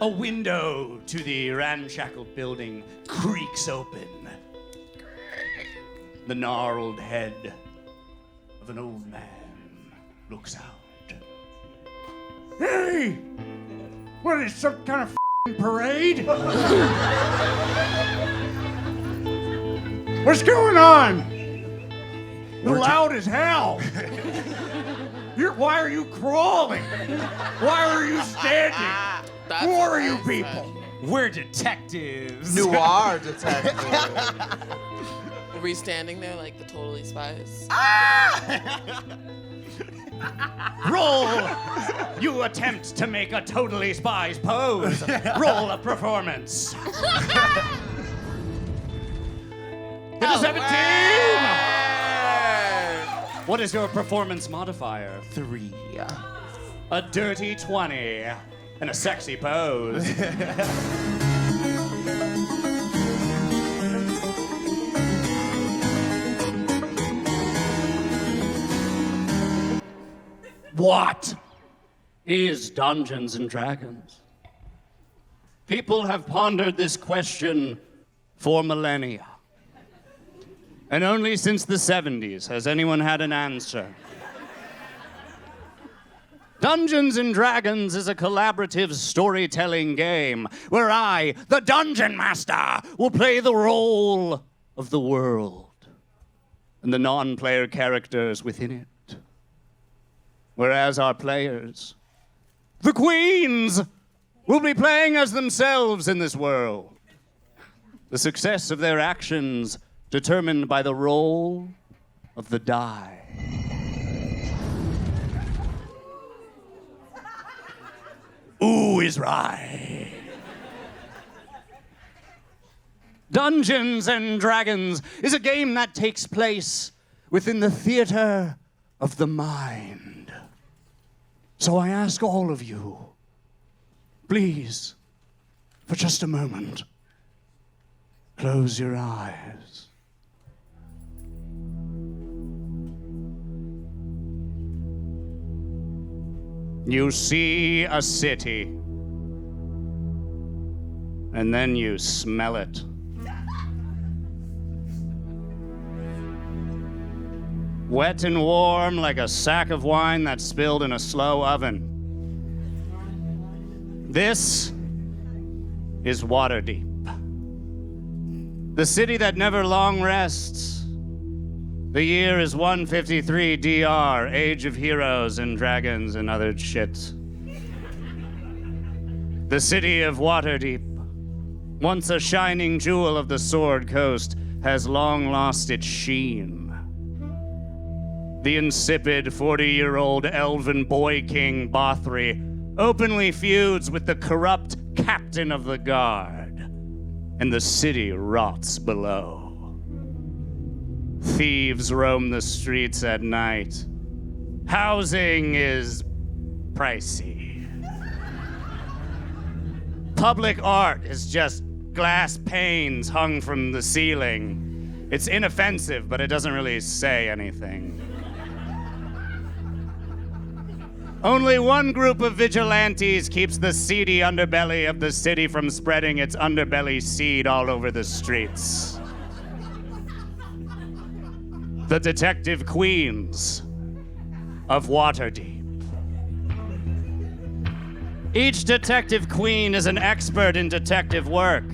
A window to the ramshackle building creaks open. The gnarled head of an old man looks out. Hey! What is some kind of f***ing parade? What's going on? You're loud as hell. Why are you crawling? Why are you standing? Who are you people? We're detectives. Noir detective. Were we standing there like the Totally Spies? Roll! You attempt to make a Totally Spies pose. Roll a performance. Get a 17! What is your performance modifier? 3. A dirty 20 and a sexy pose. What is Dungeons and Dragons? People have pondered this question for millennia. And only since the 70s has anyone had an answer. Dungeons and Dragons is a collaborative storytelling game where I, the Dungeon Master, will play the role of the world and the non-player characters within it. Whereas our players, the queens, will be playing as themselves in this world. The success of their actions determined by the roll of the die. Ooh is right. Dungeons and Dragons is a game that takes place within the theater of the mind. So I ask all of you, please, for just a moment, close your eyes. You see a city, and then you smell it. Wet and warm like a sack of wine that's spilled in a slow oven. This is Waterdeep. The city that never long rests. The year is 153 DR, Age of Heroes and Dragons and other shit. The city of Waterdeep, once a shining jewel of the Sword Coast, has long lost its sheen. The insipid 40-year-old elven boy king Bothri openly feuds with the corrupt captain of the guard, and the city rots below. Thieves roam the streets at night. Housing is pricey. Public art is just glass panes hung from the ceiling. It's inoffensive, but it doesn't really say anything. Only one group of vigilantes keeps the seedy underbelly of the city from spreading its underbelly seed all over the streets. The detective queens of Waterdeep. Each detective queen is an expert in detective work.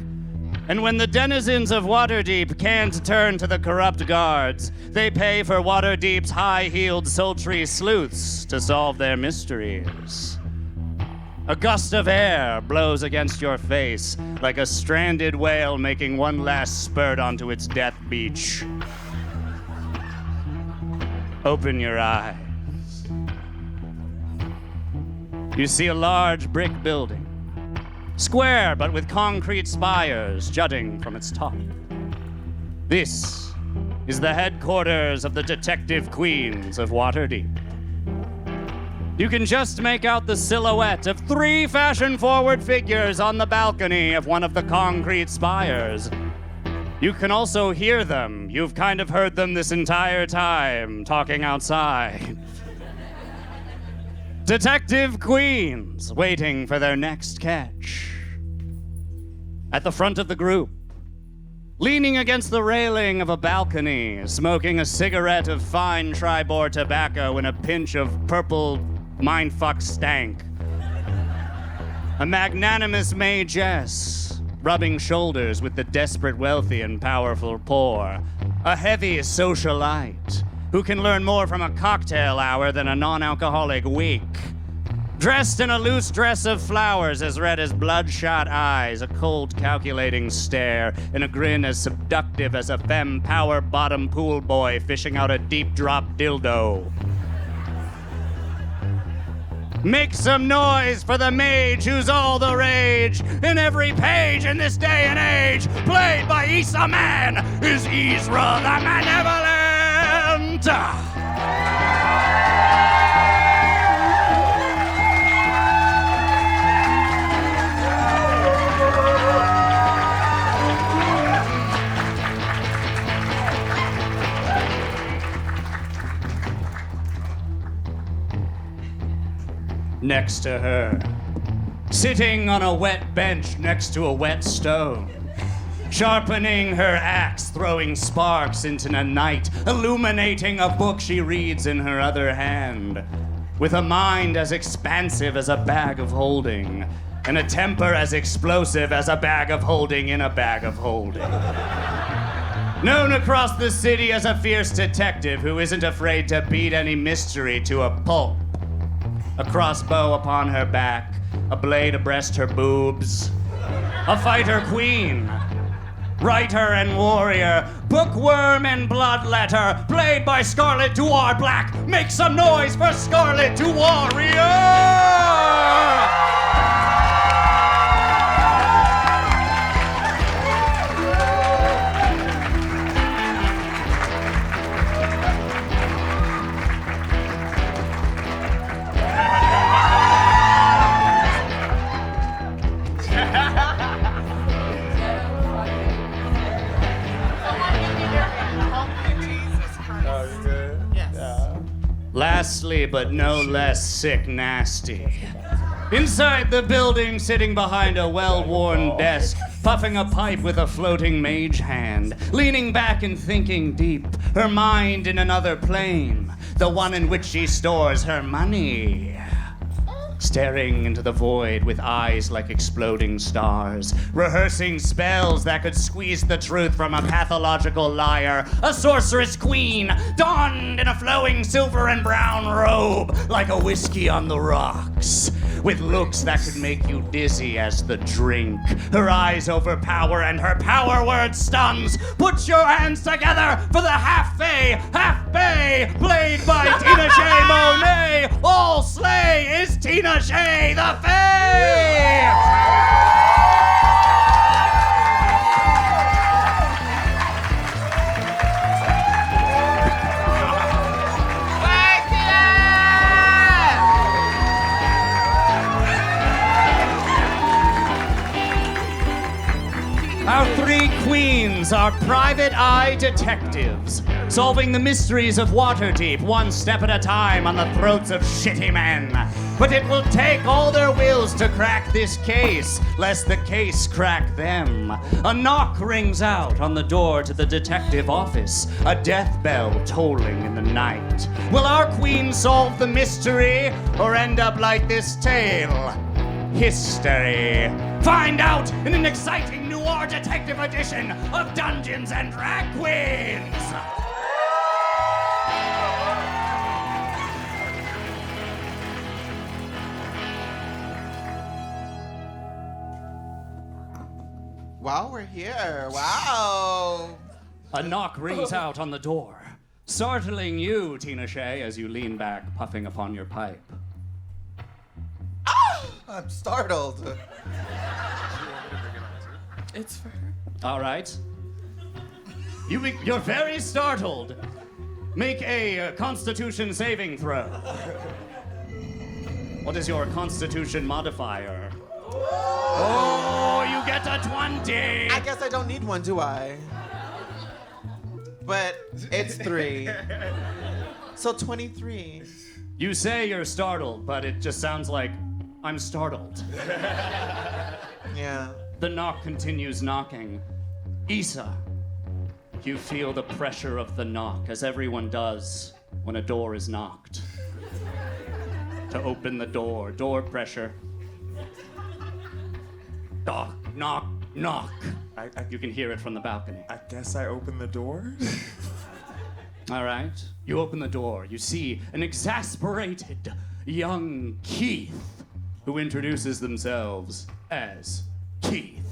And when the denizens of Waterdeep can't turn to the corrupt guards, they pay for Waterdeep's high-heeled, sultry sleuths to solve their mysteries. A gust of air blows against your face like a stranded whale making one last spurt onto its death beach. Open your eyes. You see a large brick building. Square, but with concrete spires jutting from its top. This is the headquarters of the detective queens of Waterdeep. You can just make out the silhouette of 3 fashion-forward figures on the balcony of one of the concrete spires. You can also hear them. You've kind of heard them this entire time, talking outside. Detective queens waiting for their next catch. At the front of the group, leaning against the railing of a balcony, smoking a cigarette of fine Tribor tobacco in a pinch of purple mindfuck stank. A magnanimous magess, rubbing shoulders with the desperate wealthy and powerful poor. A heavy socialite who can learn more from a cocktail hour than a non-alcoholic week. Dressed in a loose dress of flowers as red as bloodshot eyes, a cold calculating stare, and a grin as seductive as a femme power bottom pool boy fishing out a deep drop dildo. Make some noise for the mage who's all the rage in every page in this day and age. Played by Issa Man is Ezra the Malevolent. Next to her, sitting on a wet bench next to a wet stone, sharpening her axe, throwing sparks into the night, illuminating a book she reads in her other hand, with a mind as expansive as a bag of holding, and a temper as explosive as a bag of holding in a bag of holding. Known across the city as a fierce detective who isn't afraid to beat any mystery to a pulp. A crossbow upon her back, a blade abreast her boobs. A fighter queen, writer and warrior, bookworm and bloodletter, played by Scarlet Dwar Black. Make some noise for Scarlet Warrior! Lastly, but no less sick nasty. Inside the building, sitting behind a well-worn desk, puffing a pipe with a floating mage hand, leaning back and thinking deep, her mind in another plane, the one in which she stores her money. Staring into the void with eyes like exploding stars, rehearsing spells that could squeeze the truth from a pathological liar, a sorceress queen, donned in a flowing silver and brown robe, like a whiskey on the rocks, with looks that could make you dizzy as the drink. Her eyes overpower and her power word stuns. Put your hands together for the half-fae, half-bay, played by Tina Shea Monet. All slay is Tina Shea the Fae! Our three queens are private eye detectives, solving the mysteries of Waterdeep one step at a time on the throats of shitty men. But it will take all their wills to crack this case, lest the case crack them. A knock rings out on the door to the detective office, a death bell tolling in the night. Will our queen solve the mystery, or end up like this tale? History. Find out in an exciting noir detective edition of Dungeons and Drag Queens! Wow, we're here. Wow. A knock rings out on the door, startling you, Tina Shea, as you lean back, puffing upon your pipe. I'm startled. It's for her. All right. You're very startled. Make a Constitution saving throw. What is your Constitution modifier? Oh, you get a 20. I guess I don't need one, do I? But it's 3. So 23. You say you're startled, but it just sounds like I'm startled. Yeah. The knock continues knocking. Issa, you feel the pressure of the knock, as everyone does when a door is knocked. To open the door, door pressure. Knock, knock, knock. You can hear it from the balcony. I guess I open the door. All right. You open the door. You see an exasperated young Keith who introduces themselves as Keith.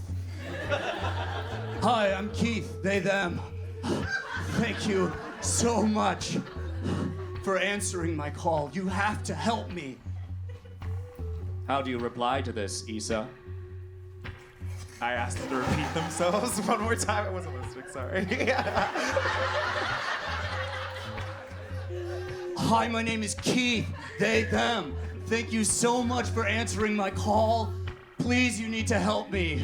Hi, I'm Keith, they, them. Thank you so much for answering my call. You have to help me. How do you reply to this, Issa? I asked them to repeat themselves one more time. I wasn't listening, sorry. Hi, my name is Keith, they, them. Thank you so much for answering my call. Please, you need to help me.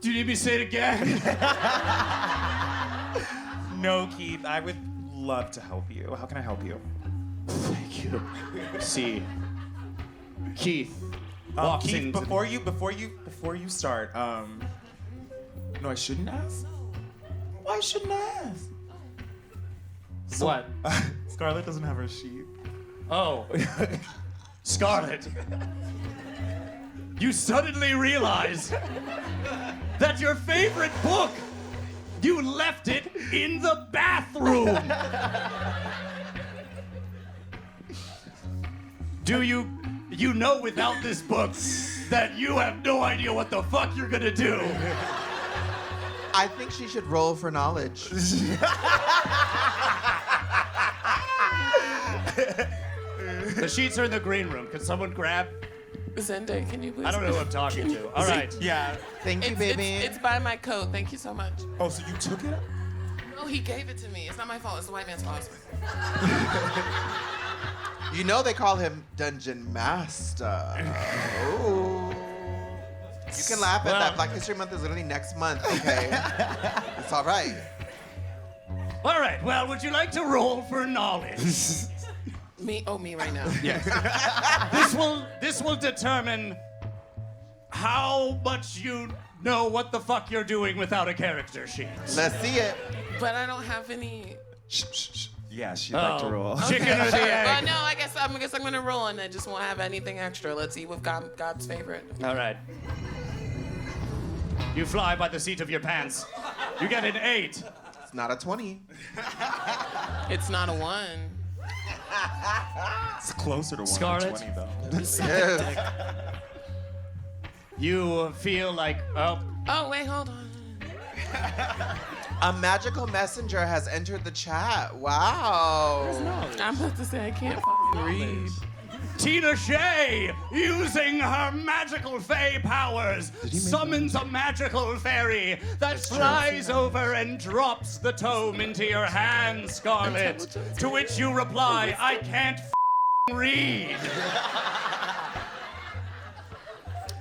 Do you need me to say it again? No, Keith, I would love to help you. How can I help you? Thank you. See, Keith walks Keith, into... before you start, no, I shouldn't ask? Why shouldn't I ask? What? Scarlett doesn't have her sheet. Oh. Scarlett. You suddenly realize that your favorite book, you left it in the bathroom. Do you know without this book that you have no idea what the fuck you're gonna do? I think she should roll for knowledge. The sheets are in the green room. Can someone grab? Zende, can you please? I don't know who I'm talking to. All right. Yeah. Thank you, baby. It's by my coat. Thank you so much. Oh, so you took it? No, he gave it to me. It's not my fault. It's the white man's fault. You know they call him Dungeon Master. Ooh. You can laugh at that. Black History Month is literally next month, okay? It's all right. All right. Well, would you like to roll for knowledge? Me? Oh, me right now. Yes. This will determine how much you know what the fuck you're doing without a character sheet. Let's see it. But I don't have any. Shh. Yeah, she'd like to roll. Chicken or the egg? Well, no, I guess I'm gonna roll and I just won't have anything extra. Let's see what God's favorite. All right. You fly by the seat of your pants. You get an 8. It's not a 20. It's not a 1. It's closer to 1 Scarlett? than 20, though. Yes. You feel like, oh, Oh, wait, hold on. A magical messenger has entered the chat. Wow. I'm about to say I can't fucking read. Tina Shea, using her magical fae powers, summons a magical fairy that flies over and drops the tome into your hand, Scarlet. To which you reply, I can't read.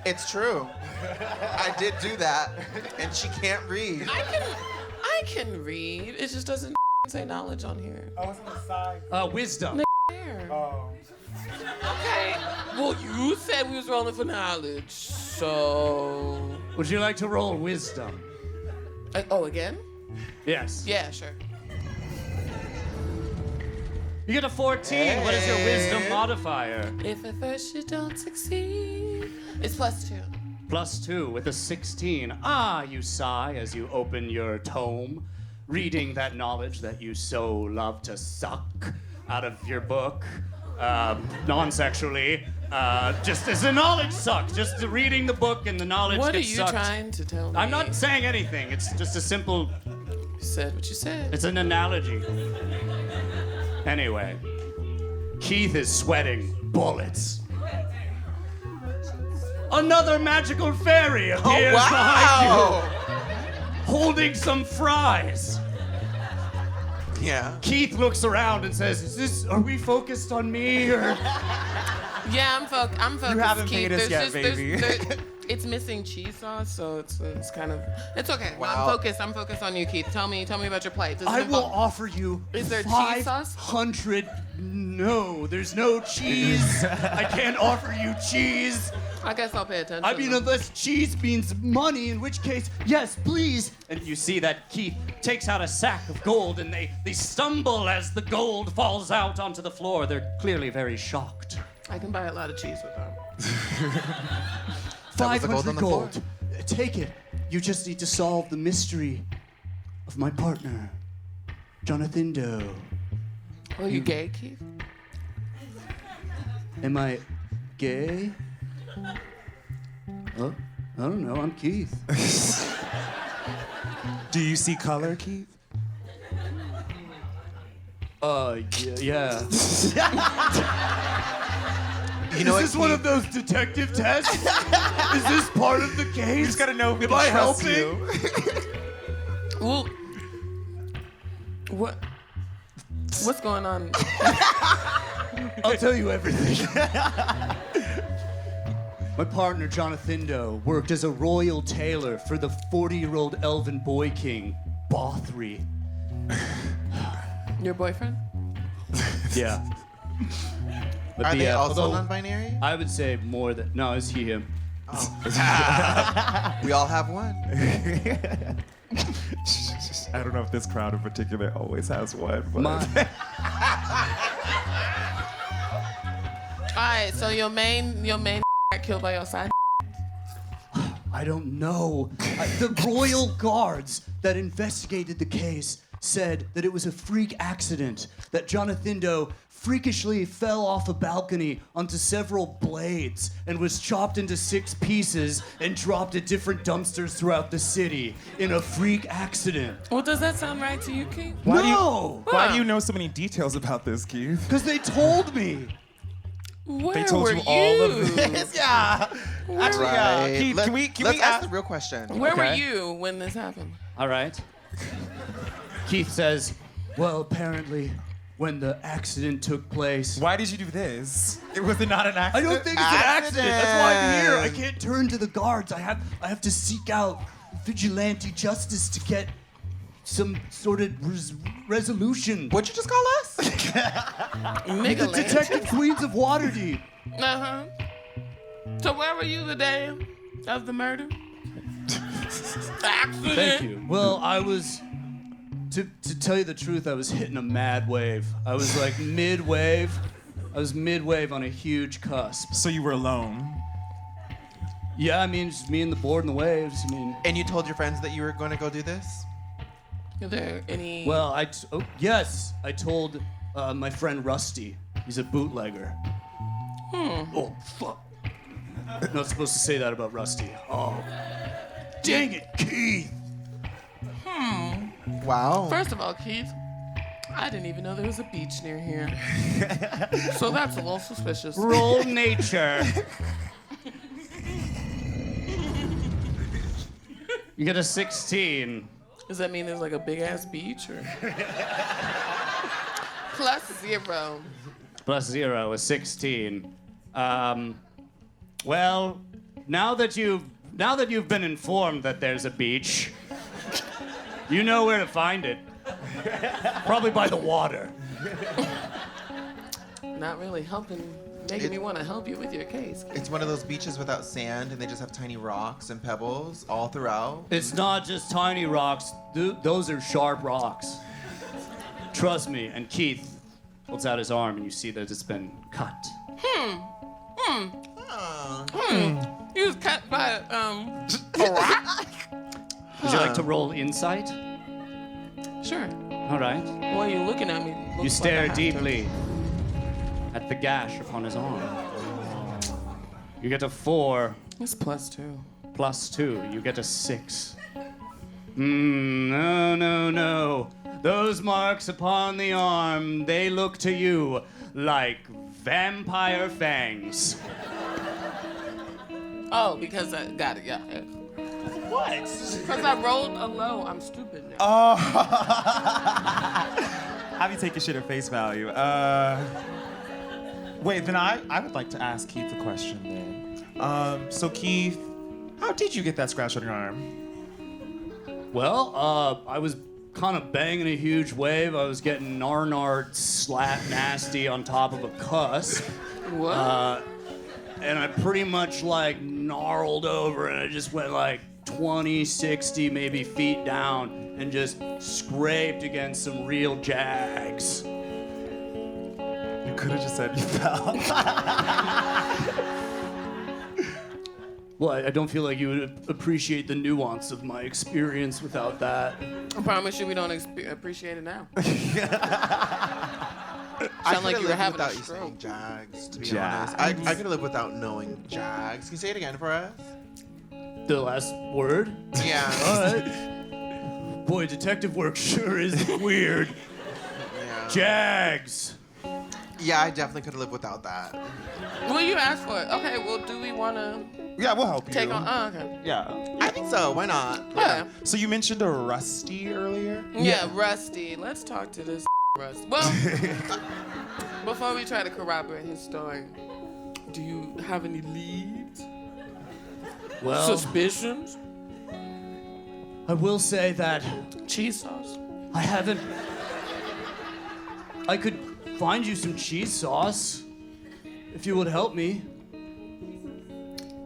It's true. I did do that, and she can't read. I can read. It just doesn't say knowledge on here. Oh, it's on the side. Wisdom. There. Oh. Okay. Well, you said we was rolling for knowledge, so. Would you like to roll wisdom? Oh, again? Yes. Yeah, sure. You get a 14. What is your wisdom modifier? If at first you don't succeed, it's +2. +2 with a 16. Ah, you sigh as you open your tome, reading that knowledge that you so love to suck out of your book, non-sexually. Just as a knowledge suck. Just reading the book and the knowledge What are gets you sucked. trying to tell me? I'm not saying anything. It's just a simple. You said what you said. It's an analogy. Anyway, Keith is sweating bullets. Another magical fairy appears behind you, holding some fries. Yeah. Keith looks around and says, are we focused on me or? Yeah, I'm focused. You haven't Keith. paid us There's yet, just- baby. It's missing cheese sauce, so it's kind of. It's okay. Wow. I'm focused on you, Keith. Tell me about your plate. Does it I will involve- offer you Is there cheese sauce? 500. No, there's no cheese. I can't offer you cheese. I guess I'll pay attention. I mean, unless cheese means money, in which case, yes, please. And you see that Keith takes out a sack of gold, and they stumble as the gold falls out onto the floor. They're clearly very shocked. I can buy a lot of cheese with that. That was the gold on 500 the floor. gold. Take it. You just need to solve the mystery of my partner, Jonathan Doe. Are you gay, Keith? Am I gay? Oh, I don't know. I'm Keith. Do you see color, Keith? Yeah. You know Is this one of those detective tests? Is this part of the case? You just gotta know if we Am can I trust helping? you. Well, what's going on? I'll tell you everything. My partner, Jonathan Doe, worked as a royal tailor for the 40-year-old elven boy king, Bothry. Your boyfriend? Yeah. But Are they also although non-binary? I would say more than... No, it's he, him. We all have one. I don't know if this crowd in particular always has one, but All right, so your main got killed by your side. I don't know. The royal guards that investigated the case said that it was a freak accident, that Jonathan Doe freakishly fell off a balcony onto several blades and was chopped into 6 pieces and dropped at different dumpsters throughout the city in a freak accident. Well, does that sound right to you, Keith? No! Why do you know so many details about this, Keith? Because they told me. Where They told were you all of you? this. Yeah. Actually, Right. Keith, Let- can we let's ask ask the real question. Where were Okay. you when this happened? All right. Keith says, well, apparently, when the accident took place... Why did you do this? It was not an I accident. don't think it's an accident. That's why I'm here. I can't turn to the guards. I have to seek out vigilante justice to get some sort of resolution. What'd you just call us? Nigga The land. Detective Queens of Waterdeep. Uh-huh. So where were you the day of the murder? Accident. Thank you. Well, I was, to tell you the truth, I was hitting a mad wave. I was like mid-wave. I was mid-wave on a huge cusp. So you were alone. Yeah, I mean, just me and the board and the waves. I mean, And you told your friends that you were going to go do this? Is there any? well, yes, I told my friend Rusty. He's a bootlegger. Oh, fuck. Not supposed to say that about Rusty. Oh. Dang it, Keith. Wow. First of all, Keith, I didn't even know there was a beach near here. So that's a little suspicious. Roll nature. You get a 16. Does that mean there's like a big ass beach or? +0. Plus 0 is 16. Well, now that you've been informed that there's a beach, you know where to find it. Probably by the water. Not really making me want to help you with your case. Keith. It's one of those beaches without sand, and they just have tiny rocks and pebbles all throughout. It's not just tiny rocks. Those are sharp rocks. Trust me. And Keith holds out his arm, and you see that it's been cut. He was cut by a rock. Would you like to roll insight? Sure. All right. Why are you looking at me? You Looks like I stare have to. deeply at the gash upon his arm. You get a 4 It's +2. plus 2. You get a 6. No. Those marks upon the arm, they look to you like vampire fangs. Oh, because I got it. Yeah. What? Because I rolled a low. I'm stupid now. Oh. Have you take your shit at face value? Wait, then I would like to ask Keith a question then. So Keith, how did you get that scratch on your arm? Well, I was kind of banging a huge wave. I was getting narnard slap nasty on top of a cusp. What? and I pretty much like gnarled over and I just went like 20, 60 maybe feet down and just scraped against some real jags. You could have just said you fell. Well, I don't feel like you would appreciate the nuance of my experience without that. I promise you we don't appreciate it now. I Sound like could've you were lived having a without you stroke. saying Jags, to be Jags. honest. I could live without knowing Jags. Can you say it again for us? The last word? Yeah. All right. Boy, detective work sure is weird. Yeah. Jags. Yeah, I definitely could live without that. Well, you asked for it. Okay, well, do we want to Yeah, we'll help you. take on? Oh, okay. Yeah. I think so. Why not? Yeah. So you mentioned a Rusty earlier? Yeah, Rusty. Let's talk to this Rusty. Well, before we try to corroborate his story, do you have any leads? Well, Suspicions? I will say that Cheese sauce? I haven't. I could find you some cheese sauce if you would help me.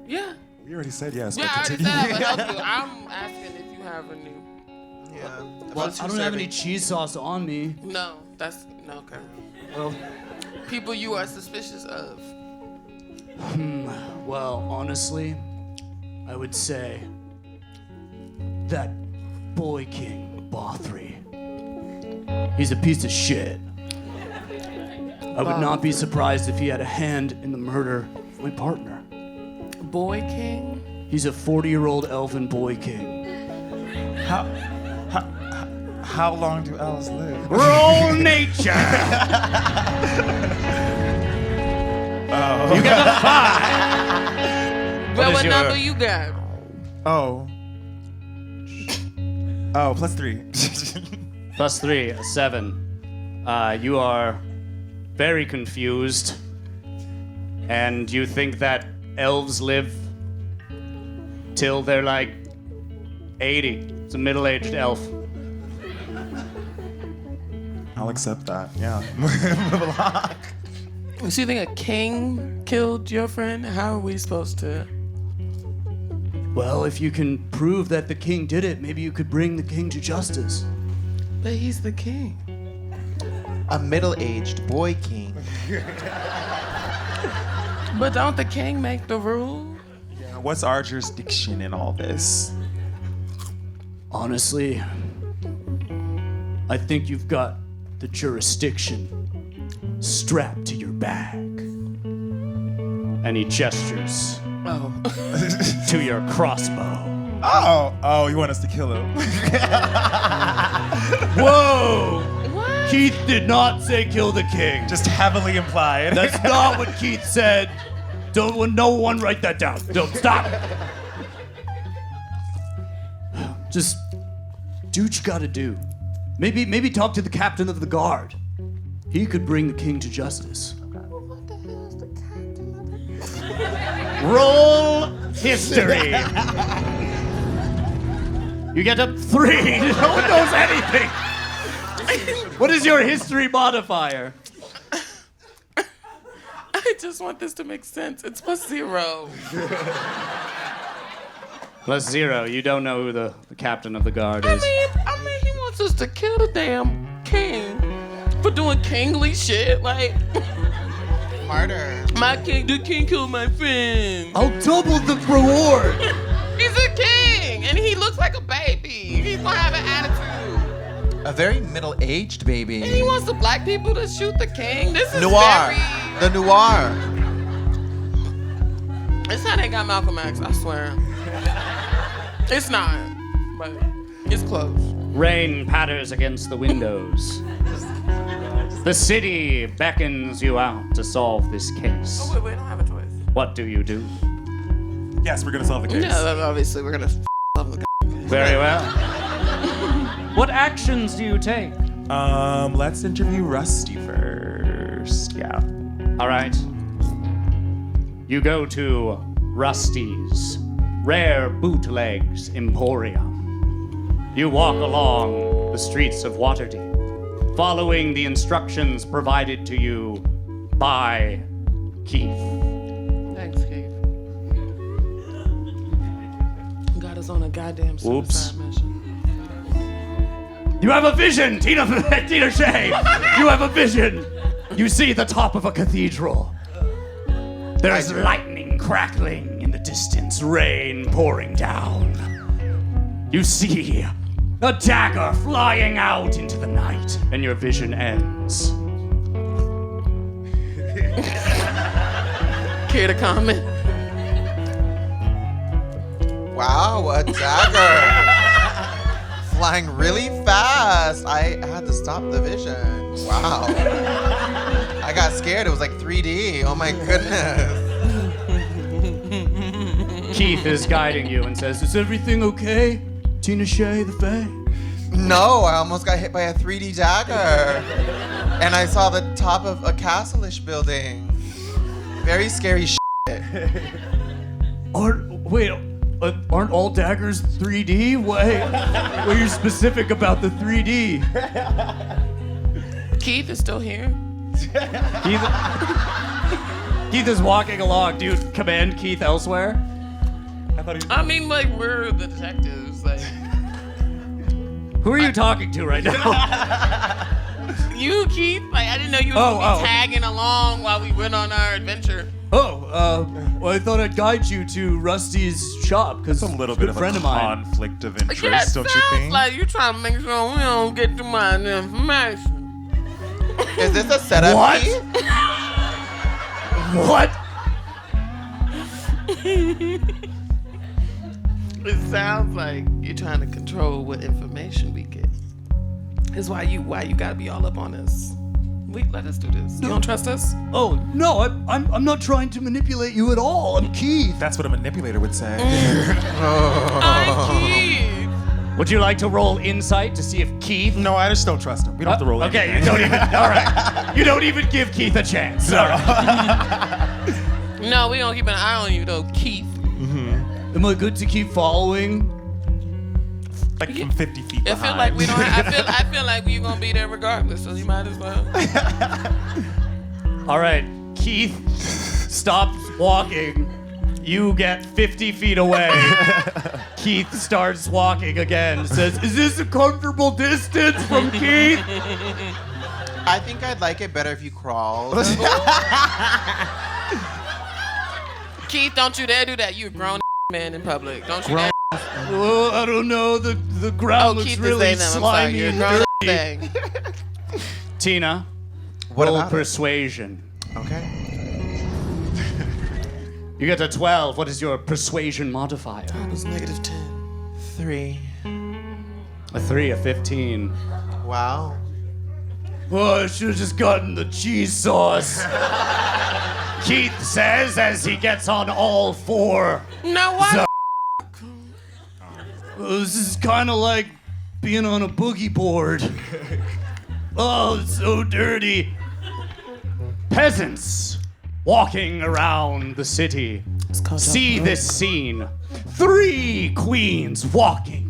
Yeah. We already said yes. Yeah, but I already continue. said I would help you. I'm asking if you have any. Yeah. Well, About I don't have any cheese sauce on me. No, that's no, okay. Well, People you are suspicious of. well, honestly, I would say that boy king Bothry. He's a piece of shit. I would not be surprised if he had a hand in the murder of my partner. Boy King? He's a 40-year-old elven boy king. How long do elves live? Roll nature! You got a 5! Well, is what your- number you got? Oh, +3. +3, a 7. You are very confused, and you think that elves live till they're like 80. It's a middle-aged elf. I'll accept that. Yeah. Move along. So you think a king killed your friend? How are we supposed to? Well, if you can prove that the king did it, maybe you could bring the king to justice. But he's the king. A middle-aged boy king. But don't the king make the rule? What's our jurisdiction in all this? Honestly, I think you've got the jurisdiction strapped to your back. And he gestures Oh. to your crossbow. Oh, you want us to kill him? Whoa! What? Keith did not say kill the king. Just heavily implied. That's not what Keith said. Don't no one write that down. Don't stop. Just do what you gotta do. Maybe talk to the captain of the guard. He could bring the king to justice. What the hell is the captain of the... Roll history. You get a 3. No one knows anything. What is your history modifier? I just want this to make sense. It's +0. +0. You don't know who the captain of the guard I is. mean, he wants us to kill the damn king for doing kingly shit. Like, Murder. the king killed my friend. I'll double the reward. He's a king, and he looks like a baby. He's gonna have an attitude. A very middle-aged baby. And he wants the black people to shoot the king. This is Noir. very... The noir. It's how they got Malcolm X, I swear. It's not, but it's close. Rain patters against the windows. The city beckons you out to solve this case. Oh, wait, we don't have a choice. What do you do? Yes, we're gonna solve the case. Yeah, obviously, we're gonna solve the Very well. What actions do you take? Let's interview Rusty first. Yeah. All right. You go to Rusty's Rare Bootlegs Emporium. You walk along the streets of Waterdeep, following the instructions provided to you by Keith. Thanks, is on a goddamn suicide mission. You have a vision, Tina Shay. You have a vision. You see the top of a cathedral. There is lightning crackling in the distance, rain pouring down. You see a dagger flying out into the night, and your vision ends. Care to comment? Wow, a dagger. Flying really fast. I had to stop the vision. Wow. I got scared. It was like 3D. Oh my goodness. Keith is guiding you and says, "Is everything okay, Tina Shay, the Fae?" No, I almost got hit by a 3D dagger. And I saw the top of a castle-ish building. Very scary shit. Aren't all daggers 3D? Why were you specific about the 3D? Keith is still here. Keith is walking along. Do you command Keith elsewhere? I mean, like, we're the detectives. Like, Who are you talking to right now? you, Keith? Like, I didn't know you were gonna be tagging along while we went on our adventure. Well, I thought I'd guide you to Rusty's shop because It's a little bit of friend a of mine. conflict of Yeah, that interest, don't you sounds think? like you're trying to make sure we don't get too much information. Is this a setup? What? Keith? What? It sounds like you're trying to control what information we get. That's why you gotta be all up on us. Let us do this. You don't trust us? Oh no, I'm not trying to manipulate you at all. I'm Keith. That's what a manipulator would say. I'm Keith. Would you like to roll insight to see if Keith? No, I just don't trust him. We don't have to roll Okay, you anything. don't even. All right, you don't even give Keith a chance. All right. No, we don't keep an eye on you though, Keith. Am I good to keep following? Like from 50 feet I behind. feel like we don't. I feel like we're gonna be there regardless, so you might as well. All right, Keith stops walking. You get 50 feet away. Keith starts walking again. Says, "Is this a comfortable distance from Keith?" I think I'd like it better if you crawled. Keith, don't you dare do that. You're a grown man in public. Don't you dare. Well, I don't know. The ground looks Keith really is saying that. I'm sorry. slimy You're a and grown dirty. thing. Tina, What roll about it? persuasion. Okay. You get a 12. What is your persuasion modifier? It was -10. 3. A 3, a 15. Wow. Oh, I should have just gotten the cheese sauce. Keith says as he gets on all four. No, what? This is kind of like being on a boogie board. Oh, it's so dirty. Peasants walking around the city see this scene. 3 queens walking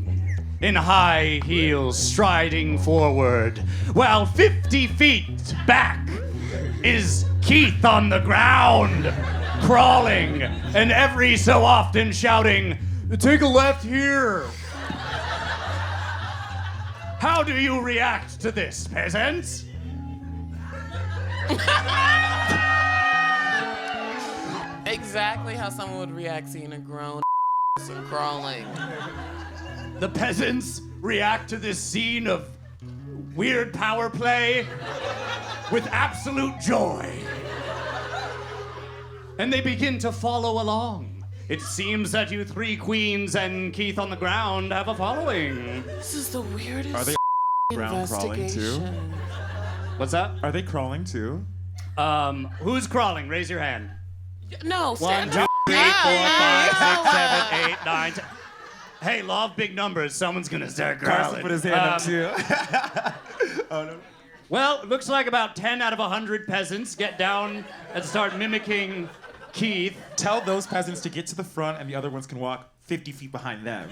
in high heels, striding forward, while 50 feet back is Keith on the ground, crawling, and every so often shouting, "Take a left here." How do you react to this, peasants? Exactly how someone would react seeing a grown and crawling. The peasants react to this scene of weird power play with absolute joy. And they begin to follow along. It seems that you 3 queens and Keith on the ground have a following. This is the weirdest Are they ground crawling too? investigation. What's that? Are they crawling too? Who's crawling? Raise your hand. No, 1, stand 2, 3, 4, 5, 6, 7, 8, 9, 10. Hey, law of big numbers. Someone's gonna start growling. Carson put his hand up too. Oh no. Well, it looks like about 10 out of 100 peasants get down and start mimicking Keith. Tell those peasants to get to the front and the other ones can walk 50 feet behind them.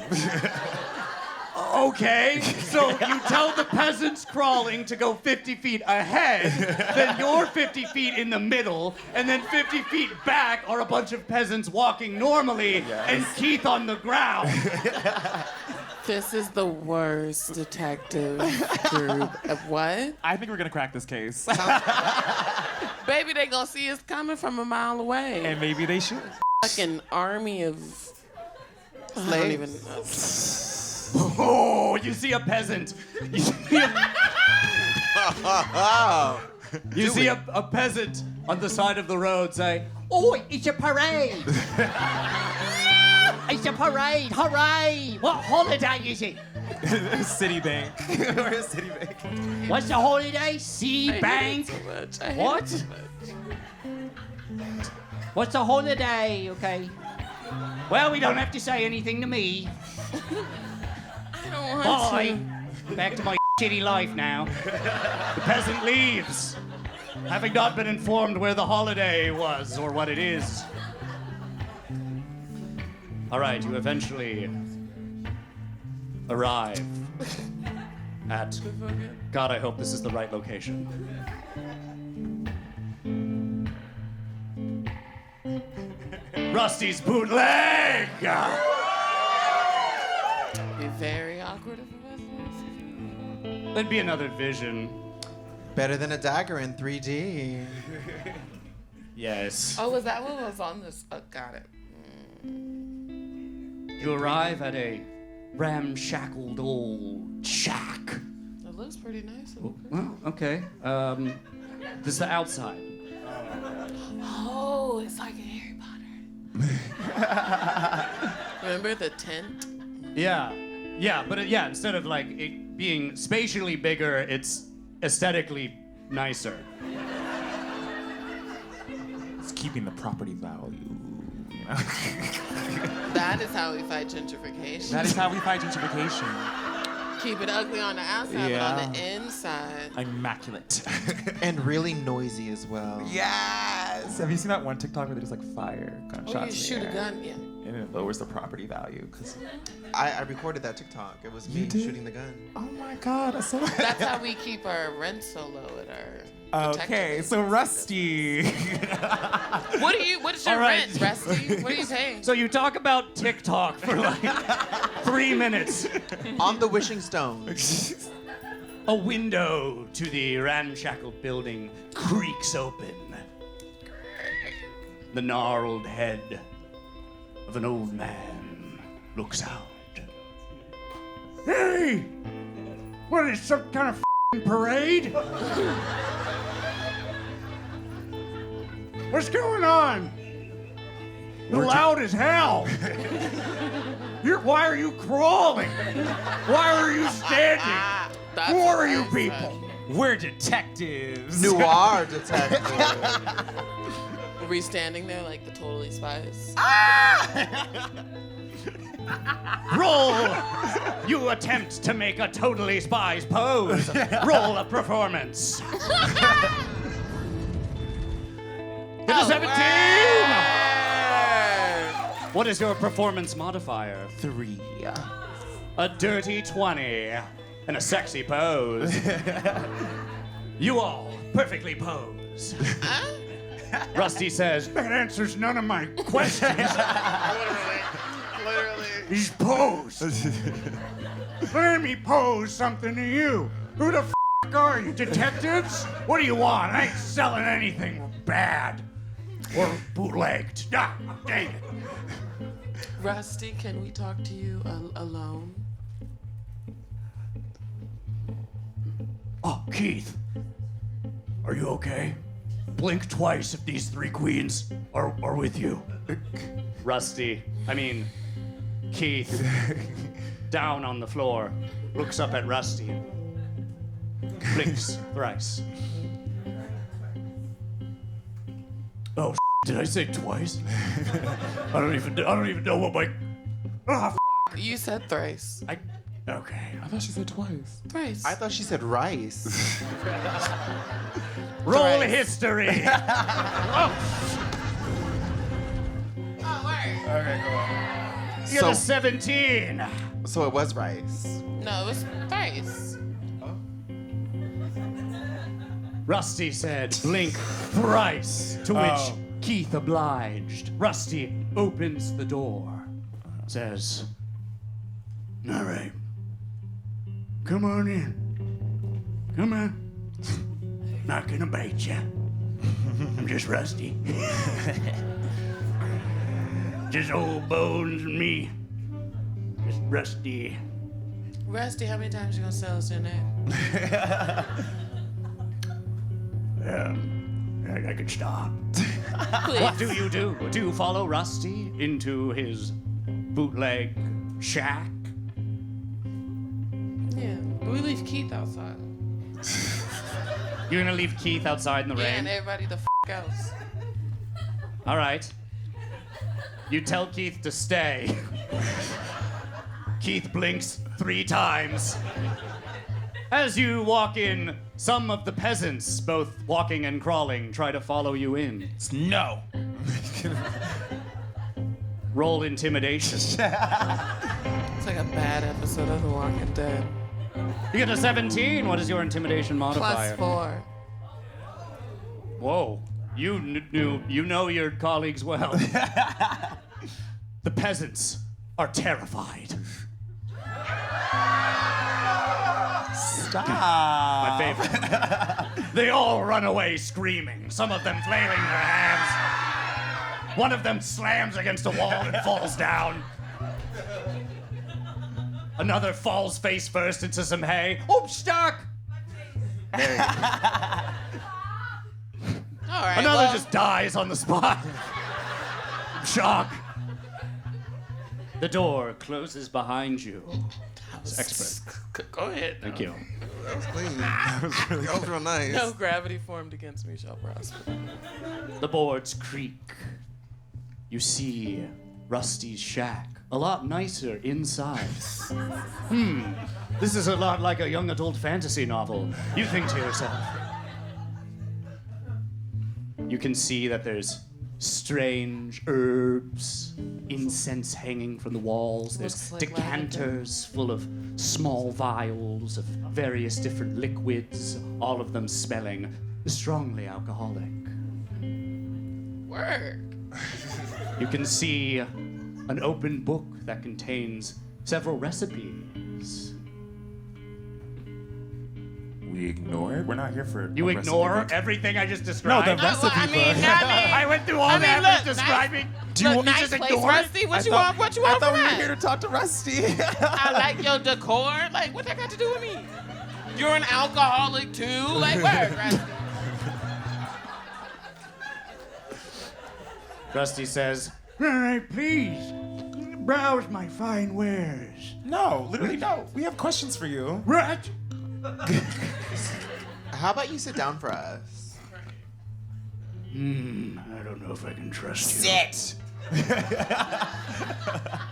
Okay, so you tell the peasants crawling to go 50 feet ahead, then you're 50 feet in the middle, and then 50 feet back are a bunch of peasants walking normally, and Keith on the ground. This is the worst detective group. What? I think we're gonna crack this case. Baby, they gonna see us coming from a mile away. And maybe they should. Fucking army of... I don't even know. Oh, you see a peasant. You see a peasant on the side of the road say, "Oh, it's a parade! It's a parade! Hooray! What holiday is it? Citibank. We're a Citibank. What's the holiday? I Sea hate Bank? it so much. I hate What? it so much. What's the holiday? Okay. Well, we don't have to say anything to me. I don't want Bye. to. Back to my shitty life now. The peasant leaves, having not been informed where the holiday was or what it is. All right, you eventually arrive at... God, I hope this is the right location. Rusty's bootleg! Be very awkward if it was. There'd be another vision. Better than a dagger in 3D. Yes. Oh, was that what was on this? Oh, got it. You arrive at a ramshackled old shack. It looks pretty nice. Well, okay. This is the outside. Oh, it's like a Harry Potter. Remember the tent? Yeah. Yeah, but instead of like it being spatially bigger, it's aesthetically nicer. It's keeping the property value. You know? That is how we fight gentrification. That is how we fight gentrification. Keep it ugly on the outside, but on the inside. Immaculate. And really noisy as well. Yes. Have you seen that one TikTok where they just like fire gunshots? Oh, you in the shoot a air? gun, yeah. And it lowers the property value because. I recorded that TikTok. It was me You did? shooting the gun. Oh my God! That's so. That's how we keep our rent so low at our. Okay, detective so agency. Rusty. What is your All right. rent, Rusty? What are you paying? So you talk about TikTok for like 3 minutes. On the wishing stone. A window to the ramshackled building creaks open. The gnarled head of an old man looks out. Hey! What is some kind of f***ing parade? What's going on? Loud as hell. Why are you crawling? Why are you standing? That's Who what are you I said. people? We're detectives. Noir detective. Were we standing there like the Totally Spies? Roll! You attempt to make a Totally Spies pose. Roll a performance. Hit a 17! What is your performance modifier? 3. A dirty 20 and a sexy pose. You all perfectly pose. Rusty says, that answers none of my questions. Literally. He's posed. Let me pose something to you. Who the f*** are you, detectives? What do you want? I ain't selling anything bad or bootlegged. Ah, dang it. Rusty, can we talk to you alone? Oh, Keith. Are you okay? Blink twice if these 3 queens are with you. Keith, down on the floor, looks up at Rusty, blinks thrice. Oh, did I say twice? I don't even know what my. You said thrice. Okay. I thought she said twice. Thrice. I thought she said rice. Roll Thrice. history. You got a 17. So it was rice. No, it's rice. Rusty said, blink thrice, to which Keith obliged. Rusty opens the door, says, all right, come on in. Come on. Not gonna bite ya. I'm just Rusty. Just old Bones and me. Just Rusty. Rusty, how many times you gonna sell us your name? I could stop. Please. What do you do? Do you follow Rusty into his bootleg shack? Yeah. We leave Keith outside. You're gonna leave Keith outside in the Yeah, rain? and everybody the else. All right. You tell Keith to stay. Keith blinks 3 times. As you walk in, some of the peasants, both walking and crawling, try to follow you in. No. Roll intimidation. It's like a bad episode of The Walking Dead. You get a 17. What is your intimidation modifier? +4. Whoa. You know your colleagues well. The peasants are terrified. Stop. My favorite. They all run away screaming, some of them flailing their hands. One of them slams against a wall and falls down. Another falls face first into some hay. Oh, stuck! There you go. All right. Another well, just dies on the spot. Shock. The door closes behind you. It's expert. Go ahead. Thank you. That was clean. That was real nice. No gravity formed against me shall prosper. The boards creak. You see Rusty's shack. A lot nicer inside. This is a lot like a young adult fantasy novel. You think to yourself. You can see that there's strange herbs, incense hanging from the walls. There's Looks like decanters full of small vials of various different liquids, all of them smelling strongly alcoholic. Work. You can see an open book that contains several recipes. We ignore it. We're not here for. You a ignore recipe book. everything I just No, described? the recipe book. I went through all that look, describing. Do you Look, want me to nice just place, ignore it? Rusty. What you want I thought from we were that? here to talk to Rusty. I like your decor. Like, what that got to do with me? You're an alcoholic too. Like, word, Rusty. Rusty says, all right, please, browse my fine wares. No, literally no. We have questions for you. What? How about you sit down for us? I don't know if I can trust you. Sit.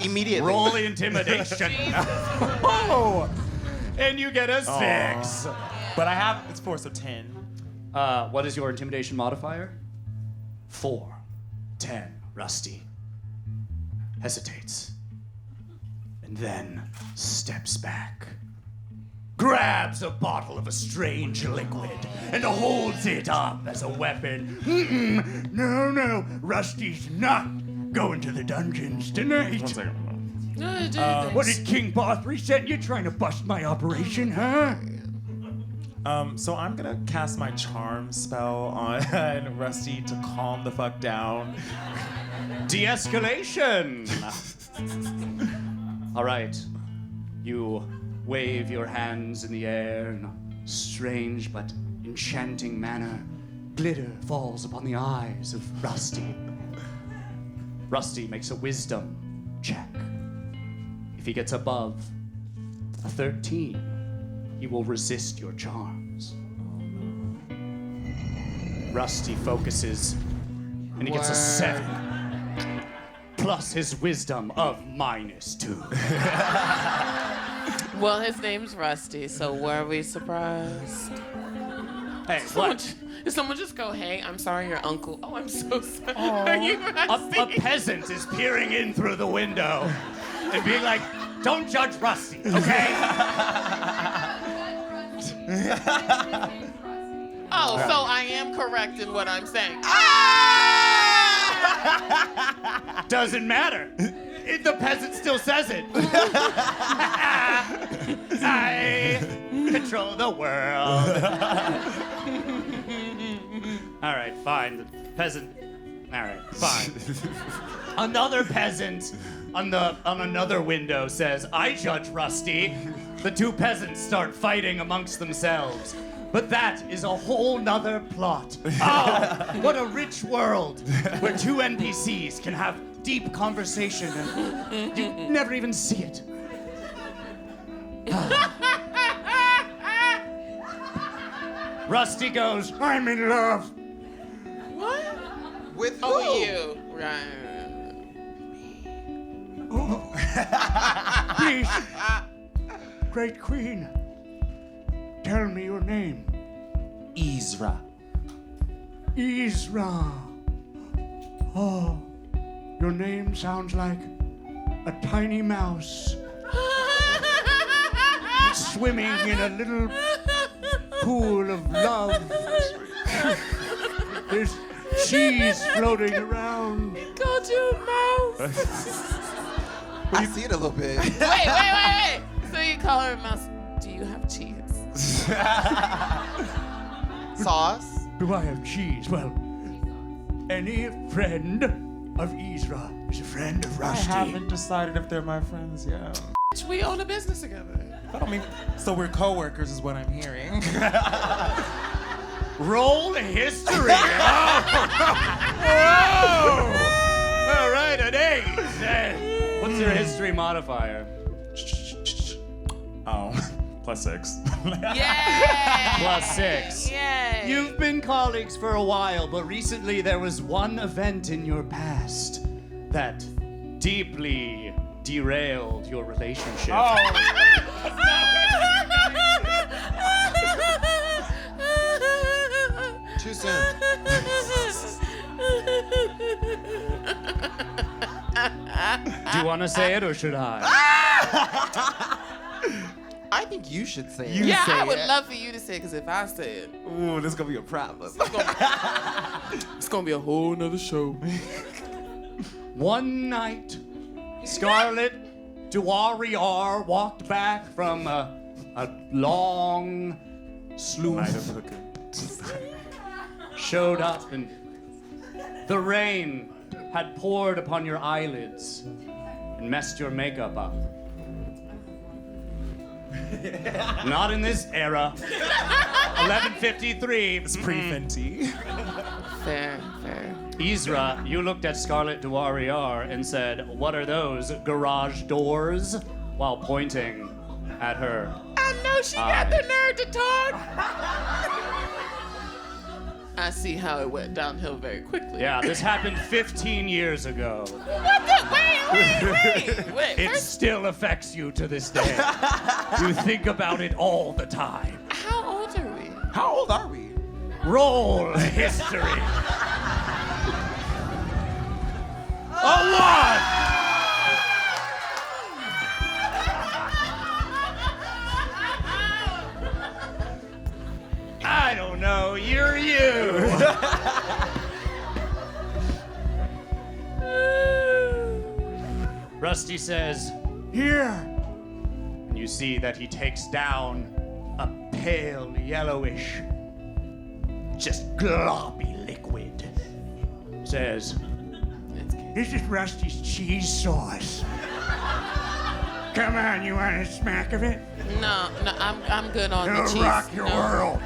Immediately. Roll intimidation. Oh, And you get a 6. but I have it's 4, so 10. What is your intimidation modifier? 4. 10. Rusty hesitates and then steps back, grabs a bottle of a strange liquid and holds it up as a weapon. No, Rusty's not going to the dungeons tonight. 1 second. No, dude. What did King Bothry send you trying to bust my operation, huh? So I'm gonna cast my charm spell on Rusty to calm the fuck down. De-escalation. All right. You wave your hands in the air in a strange but enchanting manner. Glitter falls upon the eyes of Rusty. Rusty makes a wisdom check. If he gets above a 13, he will resist your charms. Rusty focuses, and he gets a 7. Plus his wisdom of -2. Well, his name's Rusty, so were we surprised? Hey, what? Did someone just go, hey, I'm sorry, your uncle. Oh, I'm so sorry. Are you A Rusty? peasant is peering in through the window. and being like, don't judge Rusty, okay? Oh, so I am correct in what I'm saying. Doesn't matter. The peasant still says it. I control the world. All right, fine. The peasant. All right, fine. Another peasant on another window says, I judge Rusty. The two peasants start fighting amongst themselves. But that is a whole nother plot. Oh, what a rich world where two NPCs can have deep conversation and you never even see it. Rusty goes, I'm in love. What? With who? Oh, you. Right. Please, great queen, tell me your name. Ezra. Isra. Oh, your name sounds like a tiny mouse swimming in a little pool of love. There's cheese floating around. Called you a mouse. I see it a little bit. Wait. So you call her a mouse. Do you have cheese? Sauce? Do I have cheese? Well, any friend of Isra is a friend of I Rusty. haven't decided if they're my friends yet. We own a business together. I don't mean, so we're co-workers is what I'm hearing. Roll history. Whoa! All right, an 8. What's your history modifier? Oh, +6. Yay! +6. Yay! You've been colleagues for a while, but recently there was one event in your past that deeply derailed your relationship. Too soon. Do you want to say it or should I? I think you should say it. Yeah, I would love for you to say it, because if I say it, Ooh, this is gonna be a problem. it's gonna be a whole nother show. One night, Scarlet Duariar walked back from a long Night sleuth, of hooking. showed up, and the rain had poured upon your eyelids and messed your makeup up. Not in this era. 1153. It's pre-Fenty. Fair. Isra, you looked at Scarlet Duariar and said, what are those, garage doors? While pointing at her. I know she got the nerve to talk. I see how it went downhill very quickly. Yeah, this happened 15 years ago. What the? Wait. It still affects you to this day. You think about it all the time. How old are we? How old are we? Roll history. A 1! I don't know, you're you. Rusty says, here. And you see that he takes down a pale yellowish, just gloppy liquid. Says, this is Rusty's cheese sauce. Come on, you want a smack of it? No, I'm good on the It'll cheese. rock your world.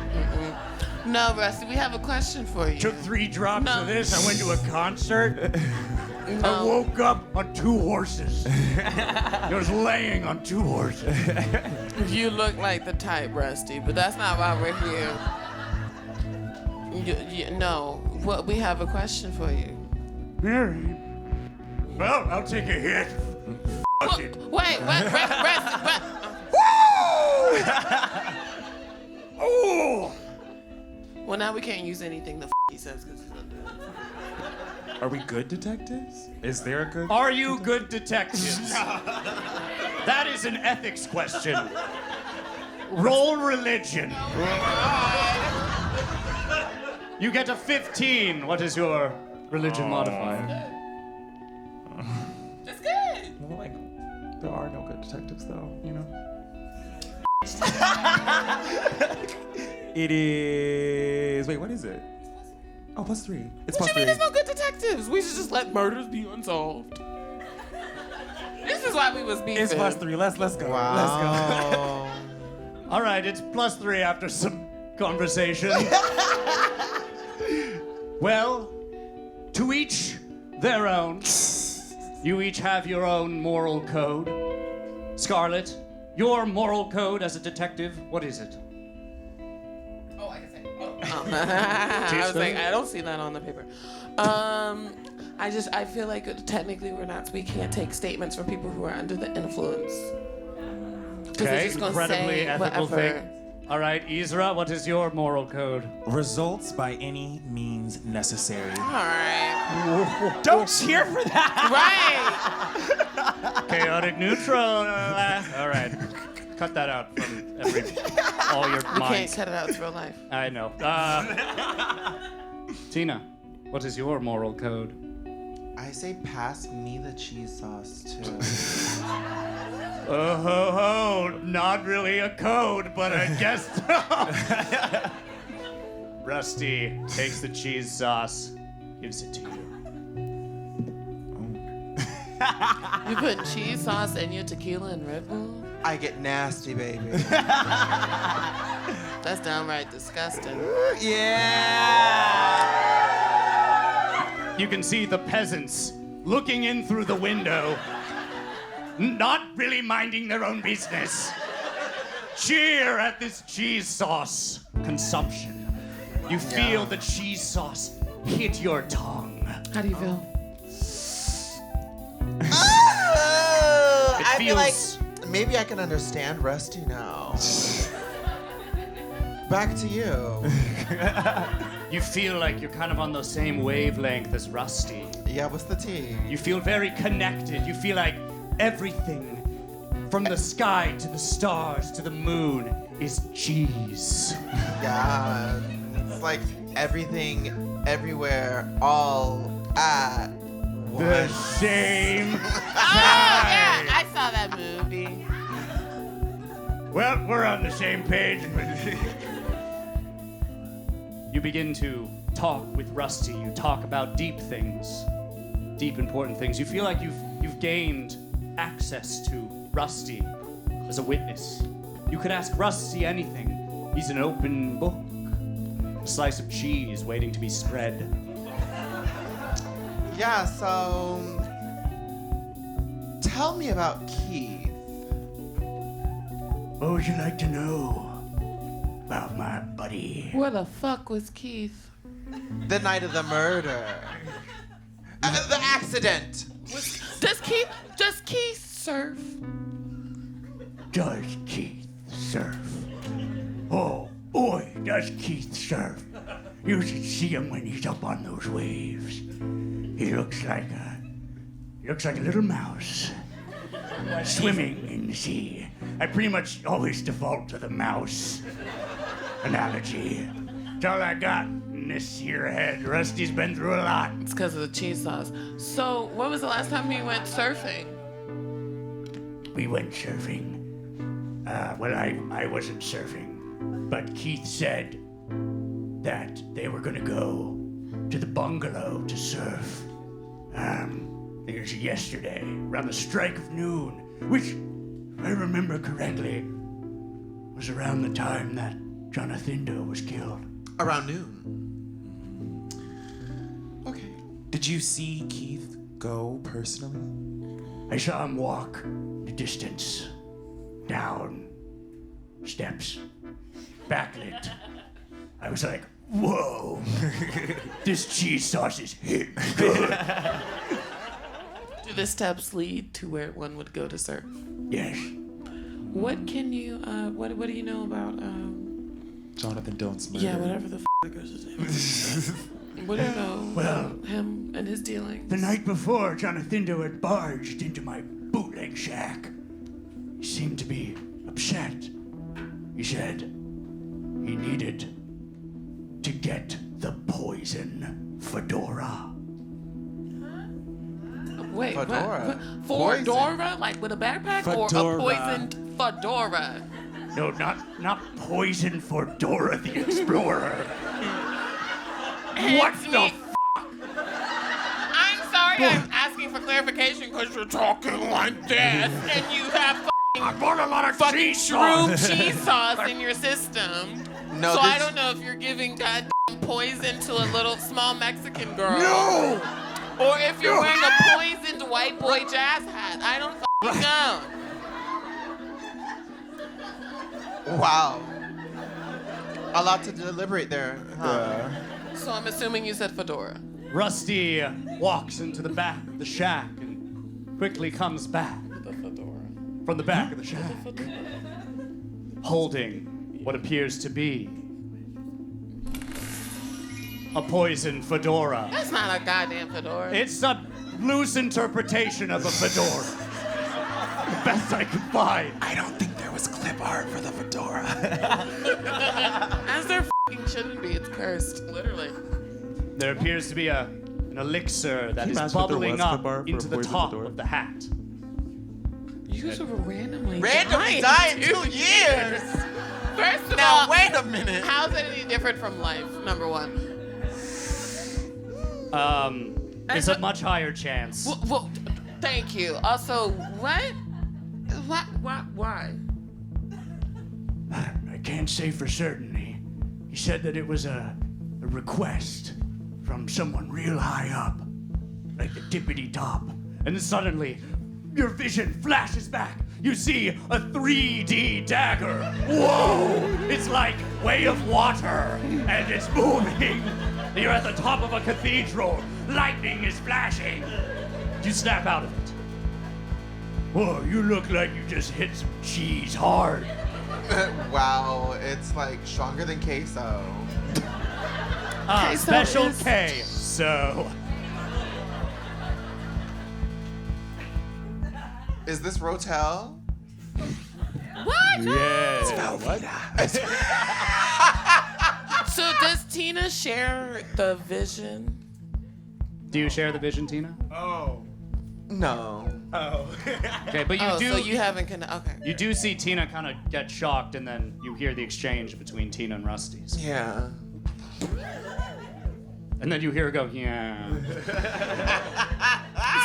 No, Rusty, we have a question for you. Took 3 drops No. of this. I went to a concert. I No. woke up on 2 horses. I was laying on 2 horses. You look like the type, Rusty, but that's not why we're here. No, we have a question for you. Mary. Well, I'll take a hit. Fuck it. Wait, Rusty, Oh! Well, now we can't use anything to he says because he's under. Are we good detectives? Is there a good? Are you good detectives? That is an ethics question. Roll religion. You get a 15. What is your religion modifier? It's good. Well, like, there are no good detectives, though. You know. It is. Wait, what is it? Oh, +3. It's What you +3. mean there's no good detectives? We should just let murders be unsolved. This is why we was beefing. It's +3. Let's go. Wow. All right, it's +3 after some conversation. Well, to each their own. You each have your own moral code. Scarlett, your moral code as a detective, what is it? Oh, I can say. I was like, I don't see that on the paper. I feel like technically we can't take statements from people who are under the influence. 'Cause they're Okay, just gonna incredibly say ethical whatever. thing. All right, Ezra, what is your moral code? Results by any means necessary. All right. Don't cheer for that. Right. Chaotic neutral. All right, cut that out from all your We can't minds. cut it out. It's real life. I know. Tina, what is your moral code? I say pass me the cheese sauce too. Oh ho ho! Not really a code, but I guess. Rusty takes the cheese sauce, gives it to you. You putting cheese sauce in your tequila and Red Bull? I get nasty, baby. That's downright disgusting. Yeah. You can see the peasants looking in through the window, not really minding their own business. Cheer at this cheese sauce consumption. You feel the cheese sauce hit your tongue. How do you feel? I feel like feels- maybe I can understand Rusty now. Back to you. You feel like you're kind of on the same wavelength as Rusty. Yeah, what's the tea? You feel very connected. You feel like everything from the sky to the stars to the moon is cheese. Yeah, it's like everything, everywhere, all at The once. same Yeah, time. I saw that movie. Well, we're on the same page. You begin to talk with Rusty. You talk about deep things, deep important things. You feel like you've gained access to Rusty as a witness. You could ask Rusty anything. He's an open book, a slice of cheese waiting to be spread. Yeah, so tell me about Keith. What would you like to know about my buddy? Where the fuck was Keith? The night of the murder. The accident. Does Keith surf? Does Keith surf? Oh, boy, does Keith surf. You should see him when he's up on those waves. He looks like a little mouse swimming in the sea. I pretty much always default to the mouse analogy. That's all I got in this here head. Rusty's been through a lot. It's because of the cheese sauce. So, when was the last time you went surfing? We went surfing. Well, I wasn't surfing, but Keith said that they were gonna go to the bungalow to surf. I think it was yesterday, around the strike of noon, which, if I remember correctly, was around the time that Jonathan Doe was killed. Around noon. Okay. Did you see Keith go personally? I saw him walk the distance, down steps, backlit. I was like, whoa, this cheese sauce is hitting good. Do the steps lead to where one would go to surf? Yes. What can you, what do you know about, Jonathan Doe's murder. yeah, whatever the that girl's name is. What do you know? Well, Him and his dealings. the night before, Jonathan had barged into my bootleg shack. He seemed to be upset. He said he needed to get the poison fedora. Wait, Fedora. what? Poison. Fedora? Like with a backpack? Or Fedora. a poisoned fedora? No, not poison for Dora the Explorer. What the f? I'm sorry I'm asking for clarification because you're talking like this and you have I bought a lot of fucking cheese shroom sauce. cheese sauce in your system. No, So I this- don't know if you're giving goddamn poison to a little small Mexican girl. No! Or if you're No. wearing a poisoned white boy jazz hat. I don't fucking know. Wow. A lot to deliberate there, huh? So I'm assuming you said fedora. Rusty walks into the back of the shack and quickly comes back The fedora. from the back of the shack, holding what appears to be a poison fedora. That's not a goddamn fedora. It's a loose interpretation of a fedora. The best I could find. I don't think there was clip art for the fedora. As there fucking shouldn't be. It's cursed. Literally. There appears to be an elixir that Can you is imagine if there bubbling was up clip art for into a the poison top fedora? of the hat. You guys are randomly Dying 2 years. First of Now all, wait a minute. how's it any different from life? Number one. It's a much higher chance. Well, thank you. Also, what? Why? I can't say for certain. He said that it was a request from someone real high up, like the tippity top. And then suddenly, your vision flashes back. You see a 3D dagger. Whoa! It's like Way of Water, and it's moving. You're at the top of a cathedral. Lightning is flashing. You snap out of it. Whoa, you look like you just hit some cheese hard. Wow, it's like stronger than queso. Queso Special is- K. So, Is this Rotel? What? yeah. So does Tina share the vision? Do you share the vision, Tina? Oh. No. Oh. Okay, but you Oh, do. so you haven't okay. You do see Tina kind of get shocked, and then you hear the exchange between Tina and Rusty's. Yeah. And then you hear her go, yeah.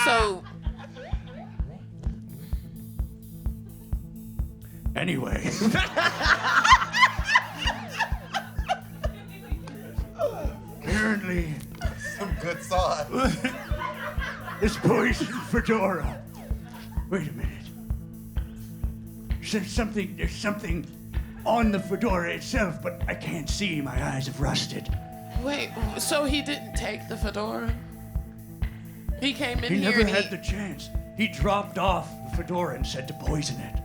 So Anyway, apparently Some good sauce. this poison fedora. Wait a minute. There's something on the fedora itself, but I can't see. My eyes have rusted. wait, so he didn't take the fedora? He came in He here never and had the chance. He dropped off the fedora and said to poison it.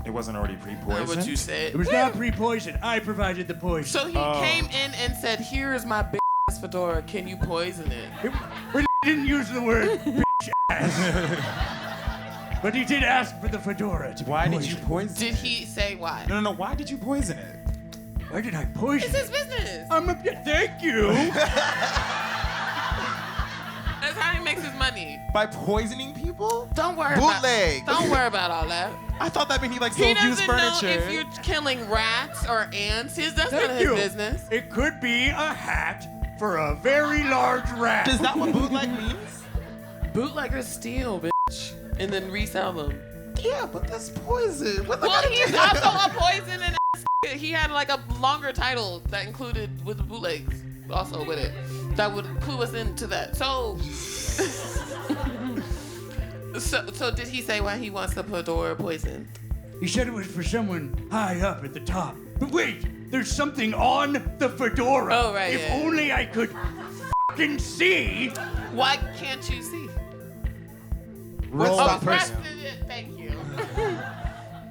It wasn't already That's pre-poisoned? what you said. It was not pre-poisoned. I provided the poison. So he came in and said, "Here's my big ass fedora. Can you poison it?" We didn't use the word bitch ass. But he did ask for the fedora to be Why did you poisoned. poison Did it? he say why? No. Why did you poison it? Why did I poison It's his it? business. Thank you. That's how he makes his money. By poisoning people? Don't worry Bootleg. about. Don't worry about all that. I thought that meant he like He sold used doesn't know furniture. if you're killing rats or ants. That's none Thank of his you. business. It could be a hat for a very large rat. Is that what bootleg means? Bootleggers steal, bitch, and then resell them. Yeah, but that's poison. What the Well, he's also a poison and he had like a longer title that included with the bootlegs also with it. That would clue us into that. So, so did he say why he wants the fedora poisoned? He said it was for someone high up at the top. But wait, there's something on the fedora. Oh, right, If yeah. only I could fucking see. Why can't you see? Roll What's a the person. Thank you.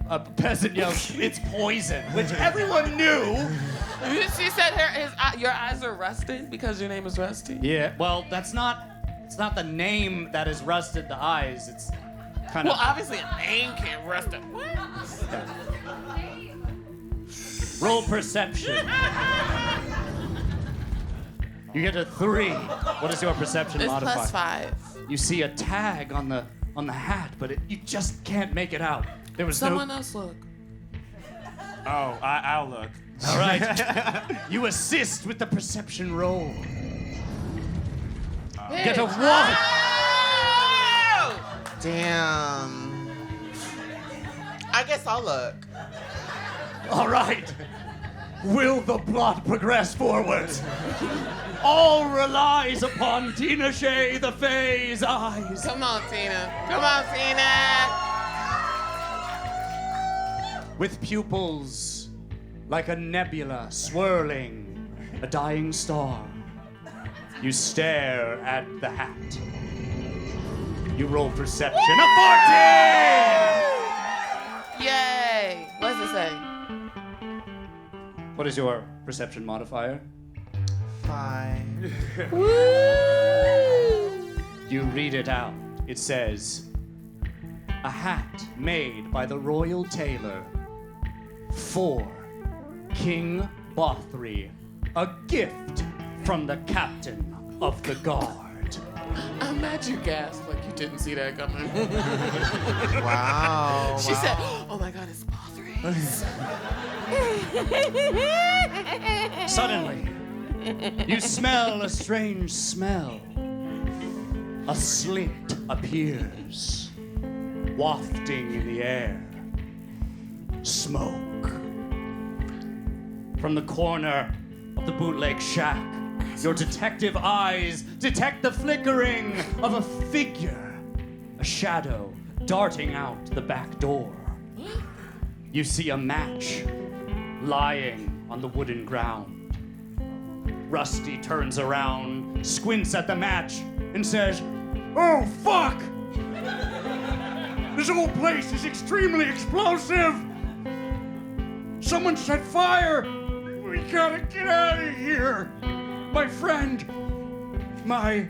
A peasant yells, "It's poison," which everyone knew. She said your eyes are rusted because your name is Rusty. Yeah, well, it's not the name that has rusted the eyes. It's kind Well, of. obviously a name can't rust it. Roll perception. You get a 3. What is your perception It's modifier? +5. You see a tag on the hat, but you just can't make it out. There was Someone else look. Oh, I'll look. All right. You assist with the perception roll. Get a 1. Damn. I guess I'll look. All right. Will the plot progress forward? All relies upon Tina Shea the Fae's eyes. Come on, Tina. Come on, Tina. With pupils like a nebula swirling a dying star, you stare at the hat. You roll perception. A 14! Yay. What does it say? What is your perception modifier? 5. You read it out. It says, a hat made by the royal tailor for King Bothri, a gift from the captain of the guard. I'm mad you gasped like you didn't see that coming. Wow. She said, oh my God, it's Bothry's. Suddenly, you smell a strange smell. A slit appears, wafting in the air. Smoke. From the corner of the bootleg shack, your detective eyes detect the flickering of a figure, a shadow darting out the back door. You see a match lying on the wooden ground. Rusty turns around, squints at the match, and says, "Oh, fuck! This whole place is extremely explosive! Someone set fire! We gotta get out of here! My friend, my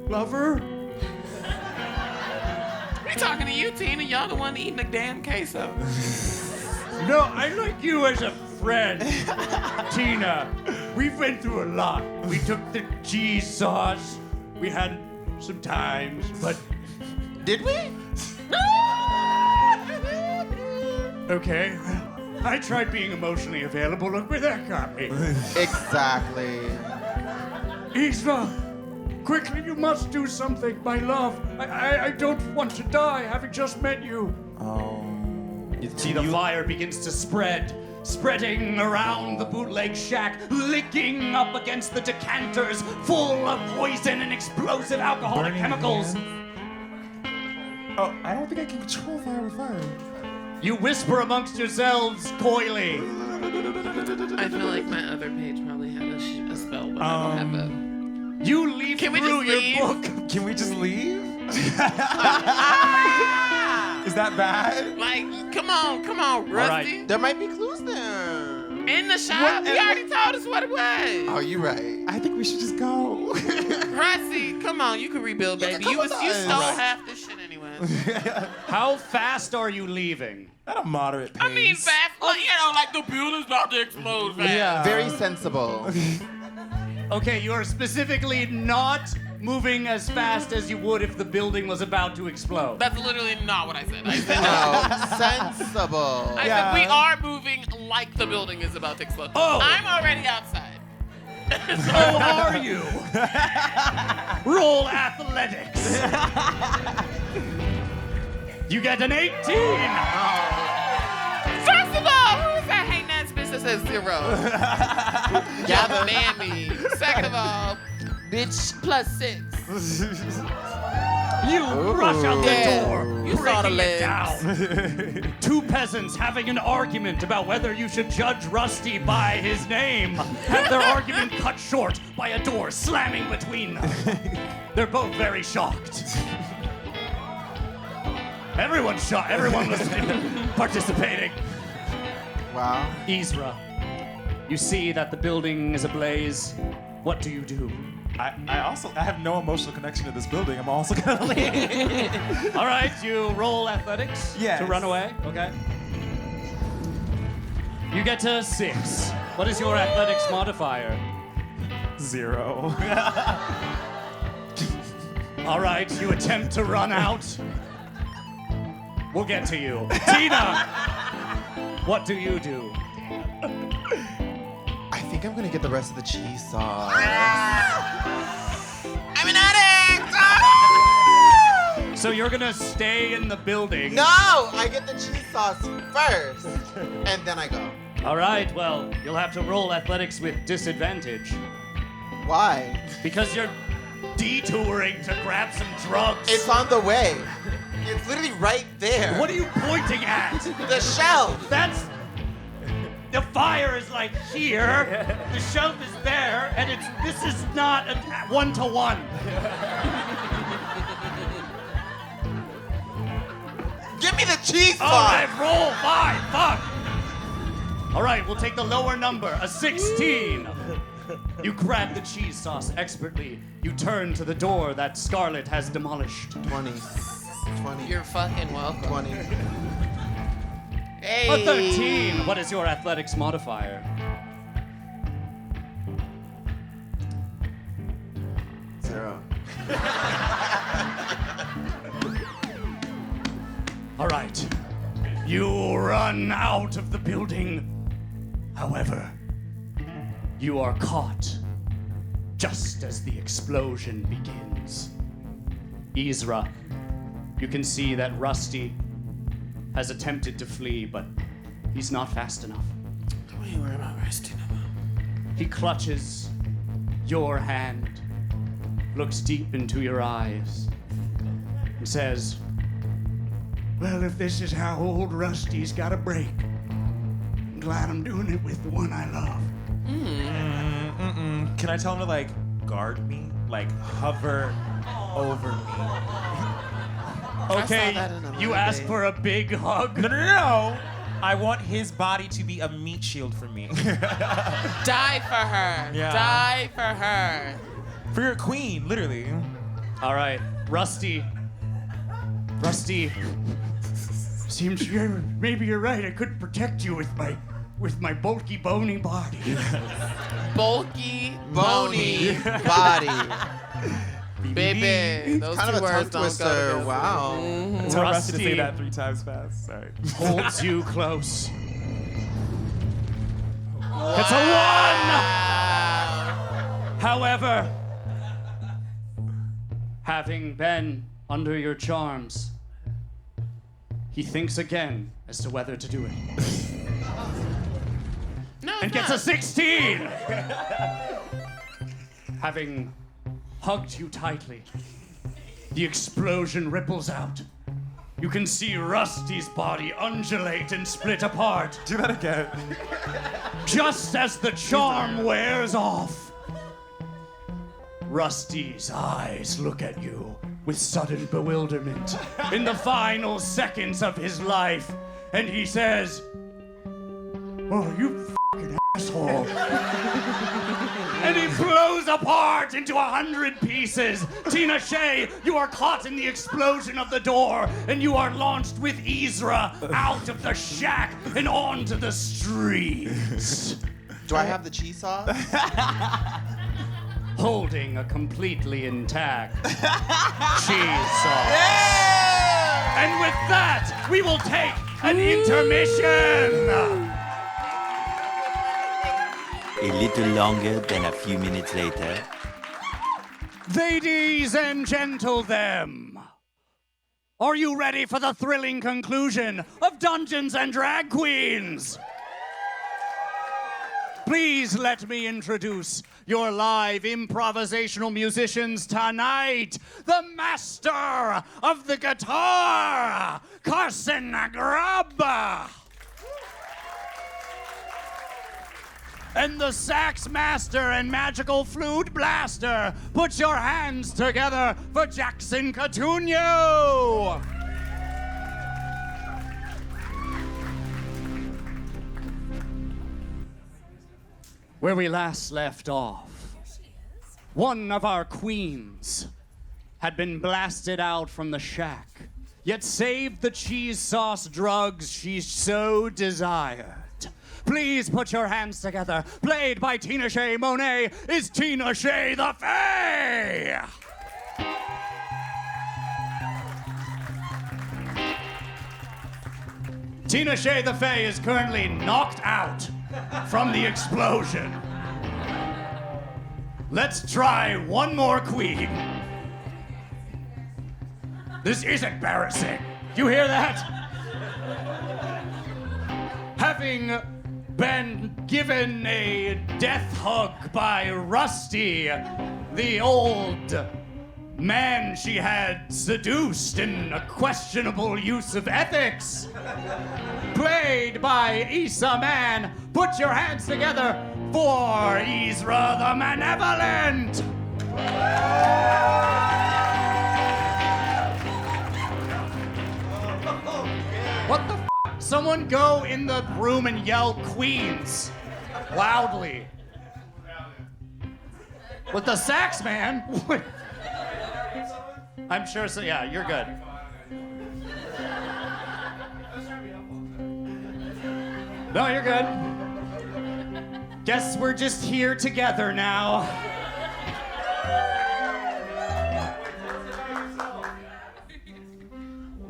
lover." We talking to you, Tina. Y'all the one eating the damn queso. No, I like you as a friend, Tina. We've been through a lot. We took the cheese sauce. We had some times, but Did we? okay. I tried being emotionally available. Look where that got me. Exactly. Isra, quickly, you must do something. My love, I don't want to die having just met you. Oh. You see the fire begins to spread, spreading around the bootleg shack, licking up against the decanters full of poison and explosive alcoholic Burning chemicals. Oh, I don't think I can control fire with fire. You whisper amongst yourselves coyly. I feel like my other page probably had a spell, but I don't have a. You leaf Can we through just your leave? book. Can we just leave? Is that bad? Like, come on, Rusty. right. There might be clues there. In the shop, you already told us what it was. Oh, you right. I think we should just go. Rusty, come on, you can rebuild, baby. You stole half this shit anyway. How fast are you leaving? At a moderate pace. I mean, fast, like the building's about to explode fast. Yeah. Very sensible. Okay, you are specifically not moving as fast as you would if the building was about to explode. That's literally not what I said. I said, No, sensible. I said we are moving like the building is about to explode. Oh. I'm already outside. So are you? Roll athletics. You get an 18. First of all, who is that hating ass bitch that says 0? Gather. Mammy. Second of all, bitch +6. You rush out the door, You saw the breaking it legs. down. Two peasants having an argument about whether you should judge Rusty by his name have their argument cut short by a door slamming between them. They're both very shocked. Everyone's shocked. Everyone was participating. Wow. Isra, You see that the building is ablaze. What do you do? I have no emotional connection to this building. I'm also gonna leave. All right, you roll athletics Yes. to run away. Okay. You get to 6. What is your athletics modifier? 0. All right, you attempt to run out. We'll get to you. Tina, what do you do? I think I'm gonna get the rest of the cheese sauce. I'm an addict! So you're gonna stay in the building. No, I get the cheese sauce first, and then I go. All right, well, you'll have to roll athletics with disadvantage Why? because you're detouring to grab some drugs. It's on the way. It's literally right there. What are you pointing at? The shelf. That's... The fire is like here, the shelf is there, and this is not a 1-to-1. Give me the cheese sauce. All right, roll 5, fuck. All right, we'll take the lower number, a 16. You grab the cheese sauce expertly. You turn to the door that Scarlet has demolished. 20. You're fucking welcome. 20. Hey. A 13. What is your athletics modifier? 0. All right. You run out of the building. However, you are caught just as the explosion begins. Ezra, you can see that Rusty has attempted to flee, but he's not fast enough. Don't you worry about resting him. He clutches your hand, looks deep into your eyes, and says, Well, if this is how old Rusty's got a break, I'm glad I'm doing it with the one I love. Can I tell him to like guard me, like hover over me? okay, that in a you movie. ask for a big hug? No. I want his body to be a meat shield for me. Die for her. Yeah. Die for her. For your queen, literally. All right, Rusty. Seems maybe you're right. I couldn't protect you with my bulky, bony body. Bulky, Bony body. baby. Those Kind two of a tongue words don't go twister. together. Wow. Tell Rusty to Rusty. say that 3 times fast. Sorry. Holds you close. It's a 1! However, having been under your charms, he thinks again as to whether to do it. No, And gets a 16! Having hugged you tightly, the explosion ripples out. You can see Rusty's body undulate and split apart. Do that again. Just as the charm wears off, Rusty's eyes look at you with sudden bewilderment in the final seconds of his life, and he says, Oh, you f***ing asshole. and he blows apart into 100 pieces. Tina Shea, you are caught in the explosion of the door, and you are launched with Ezra out of the shack and onto the streets. Do I have the cheese sauce? Holding a completely intact cheese sauce. And with that, we will take an intermission. A little longer than a few minutes later. Ladies and gentlemen, are you ready for the thrilling conclusion of Dungeons and Drag Queens? Please let me introduce your live improvisational musicians tonight, the master of the guitar, Carson Grubb, and the sax master and magical flute blaster. Put your hands together for Jackson Catuno. Where we last left off, one of our queens had been blasted out from the shack, yet saved the cheese sauce drugs she so desired. Please put your hands together. Played by Tina Shea Monet is Tina Shea the Fae! Tina Shea the Fae is currently knocked out from the explosion. Let's try one more queen. This is embarrassing. You hear that? Having been given a death hug by Rusty, the old man she had seduced in a questionable use of ethics. Played by Issa Man. Put your hands together for Ezra the Malevolent. What the f***? Someone go in the room and yell Queens loudly. With the sax, man. I'm sure so. Yeah, you're good. No, you're good. Guess we're just here together now.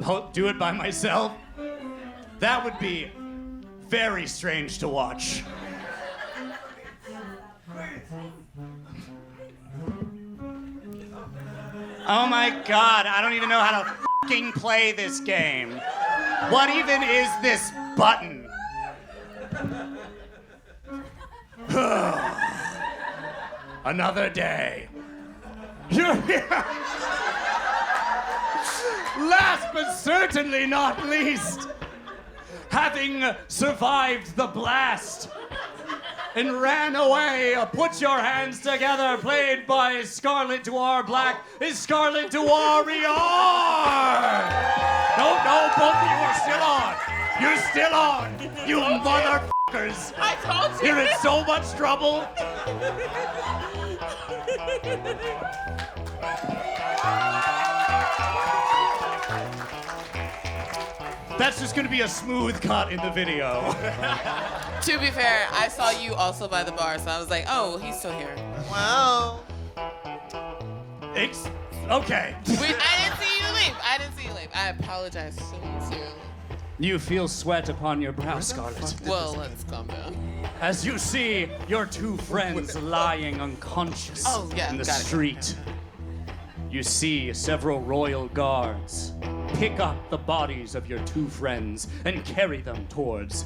I'll do it by myself. That would be very strange to watch. Oh my God, I don't even know how to fucking play this game. What even is this button? Another day. You're here. Last but certainly not least, having survived the blast and ran away, put your hands together, played by Scarlet Dwar Black, is Scarlet Dwar Rior! No, both of you are still on. You're still on, you motherfuckers. I told you. You're in so much trouble. That's just gonna be a smooth cut in the video. To be fair, I saw you also by the bar, so I was like, oh, he's still here. Wow. Okay. I didn't see you leave. I apologize so much. You feel sweat upon your brow, Scarlet. Well, let's calm down. As you see your two friends lying unconscious in the street. You see several royal guards pick up the bodies of your two friends and carry them towards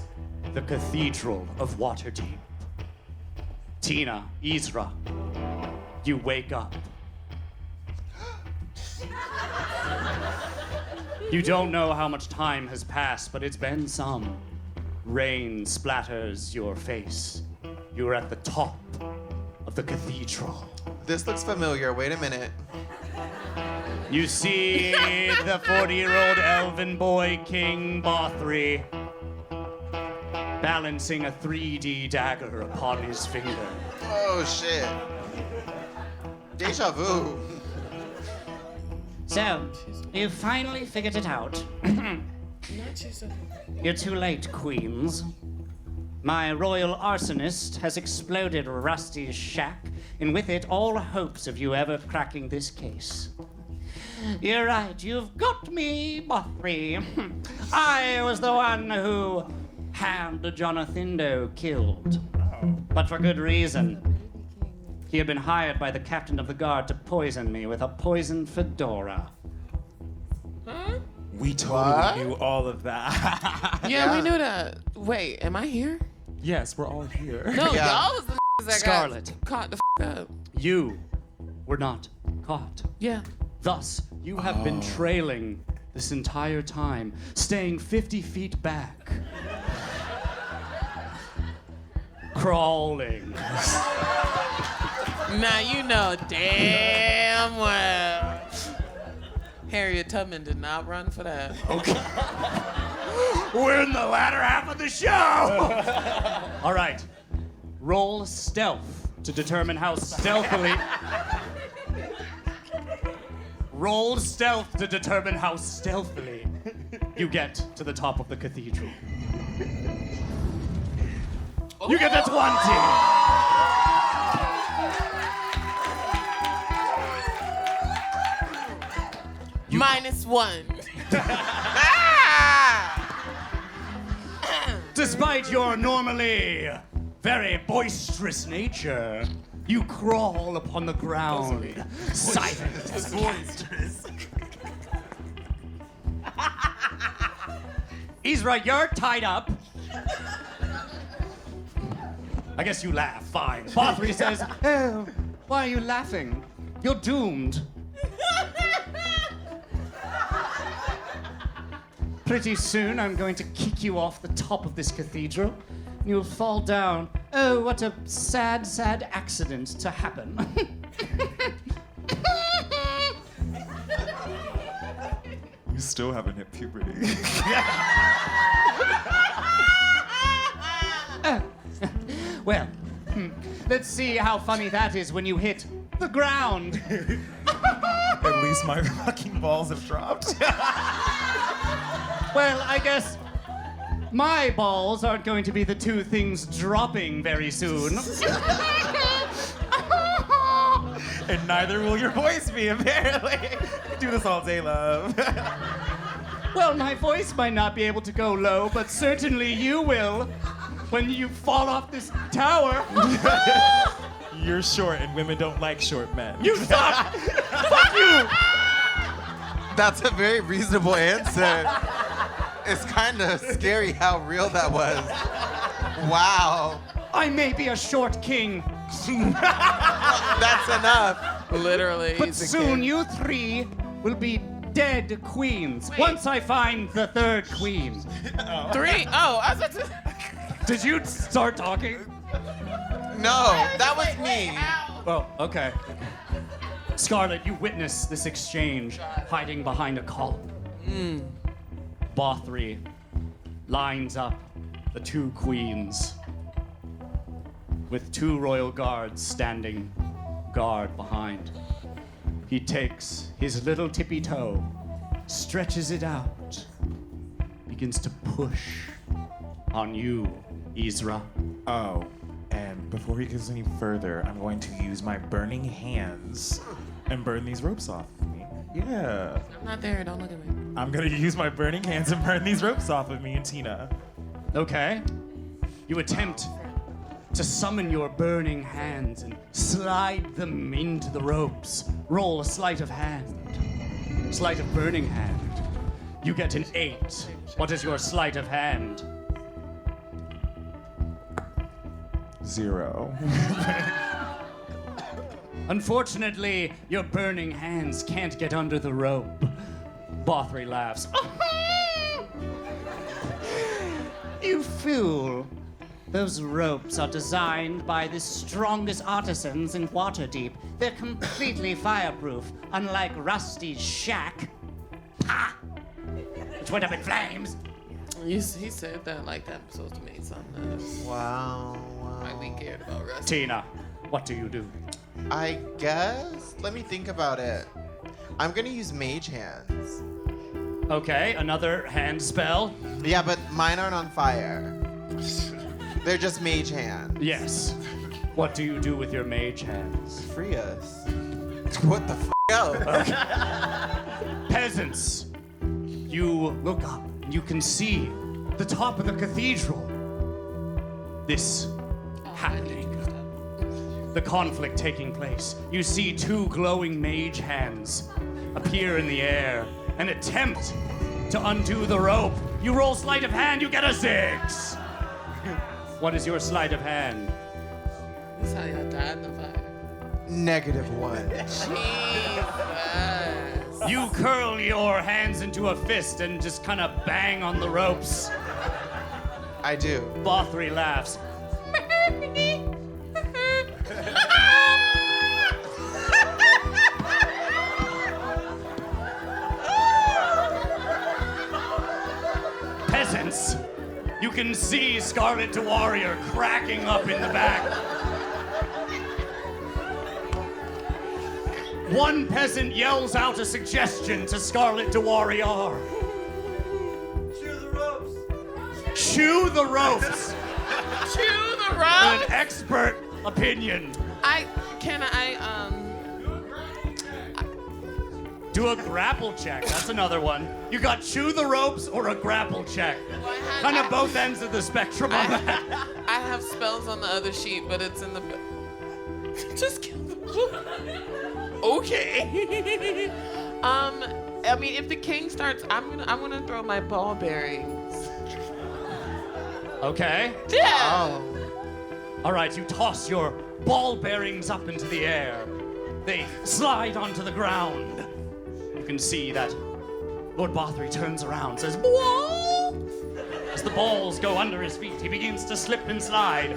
the Cathedral of Waterdeep. Tina, Ezra, you wake up. You don't know how much time has passed, but it's been some. Rain splatters your face. You're at the top of the cathedral. This looks familiar. Wait a minute. You see the 40-year-old elven boy, King Bothri, balancing a 3D dagger upon his finger. Oh, shit. Deja vu. So, you finally figured it out. You're too late, queens. My royal arsonist has exploded Rusty's shack, and with it all hopes of you ever cracking this case. You're right, you've got me, Bothri. I was the one who had Jonathan Doe killed. But for good reason. He had been hired by the captain of the guard to poison me with a poison fedora. We totally knew all of that. Yeah, we knew that. Wait, am I here? Yes, we're all here. No, Yeah. y'all was the that Scarlet. got caught the up. You were not caught. Yeah. Thus, you have been trailing this entire time, staying 50 feet back. Crawling. Now you know damn well Harriet Tubman did not run for that. Okay. We're in the latter half of the show. All right. roll stealth to determine how stealthily. Roll stealth to determine how stealthily you get to the top of the cathedral. You get a 20. -1. Despite your normally very boisterous nature, you crawl upon the ground, silent as a cat. Isra, you're tied up. I guess you laugh, fine. Bothry says, "Oh, why are you laughing? You're doomed." Pretty soon, I'm going to kick you off the top of this cathedral, and you'll fall down. Oh, what a sad, sad accident to happen. You still haven't hit puberty. Well, let's see how funny that is when you hit the ground. At least my fucking balls have dropped. Well, I guess my balls aren't going to be the two things dropping very soon. And neither will your voice be, apparently. Do this all day, love. Well, my voice might not be able to go low, but certainly you will when you fall off this tower. You're short, and women don't like short men. You suck! Fuck you! That's a very reasonable answer. It's kind of scary how real that was. Wow. I may be a short king, That's enough. Literally. but he's a soon kid. you three will be dead queens once I find the third queen. 3? Oh, I was about to. Did you start talking? No, that was me. Oh, okay. Scarlet, you witness this exchange hiding behind a column. Bothry lines up the two queens with two royal guards standing guard behind. He takes his little tippy toe, stretches it out, begins to push on you, Isra. Oh, and before he goes any further, I'm going to use my burning hands and burn these ropes off of me. Yeah. I'm not there. Don't look at me. I'm gonna use my burning hands and burn these ropes off of me and Tina. Okay. You attempt to summon your burning hands and slide them into the ropes. Roll a sleight of hand. Sleight of burning hand. You get an 8. What is your sleight of hand? 0. Unfortunately, your burning hands can't get under the rope. Bothry laughs. You fool. Those ropes are designed by the strongest artisans in Waterdeep. They're completely fireproof, unlike Rusty's shack. Ha! Which went up in flames. He said that like that was supposed to mean something else. Wow. Like we cared about Rusty. Tina, what do you do? I guess. Let me think about it. I'm gonna use mage hands. Okay, another hand spell. Yeah, but mine aren't on fire. They're just mage hands. Yes. What do you do with your mage hands? Free us. What the f*** else? Peasants, you look up and you can see the top of the cathedral. This happening. The conflict taking place. You see two glowing mage hands appear in the air and attempt to undo the rope. You roll sleight of hand, you get a 6. What is your sleight of hand? This is how y'all died in the fire. -1. Jesus. You curl your hands into a fist and just kind of bang on the ropes. I do. Bothry laughs. Peasants, You can see Scarlet to Warrior cracking up in the back. One peasant yells out a suggestion to Scarlet to Warrior. Chew the ropes. Chew the ropes. Chew the An ropes. expert opinion. Do a grapple check. That's another one. You got chew the ropes or a grapple check. Kind of both ends of the spectrum on that. I have spells on the other sheet, but it's in the. Just kill them. Okay. I mean, if the king starts, I'm gonna throw my ball bearings. Okay. Yeah. All right, you toss your ball bearings up into the air. They slide onto the ground. You can see that Lord Bothry turns around, says, "Whoa!" As the balls go under his feet, he begins to slip and slide.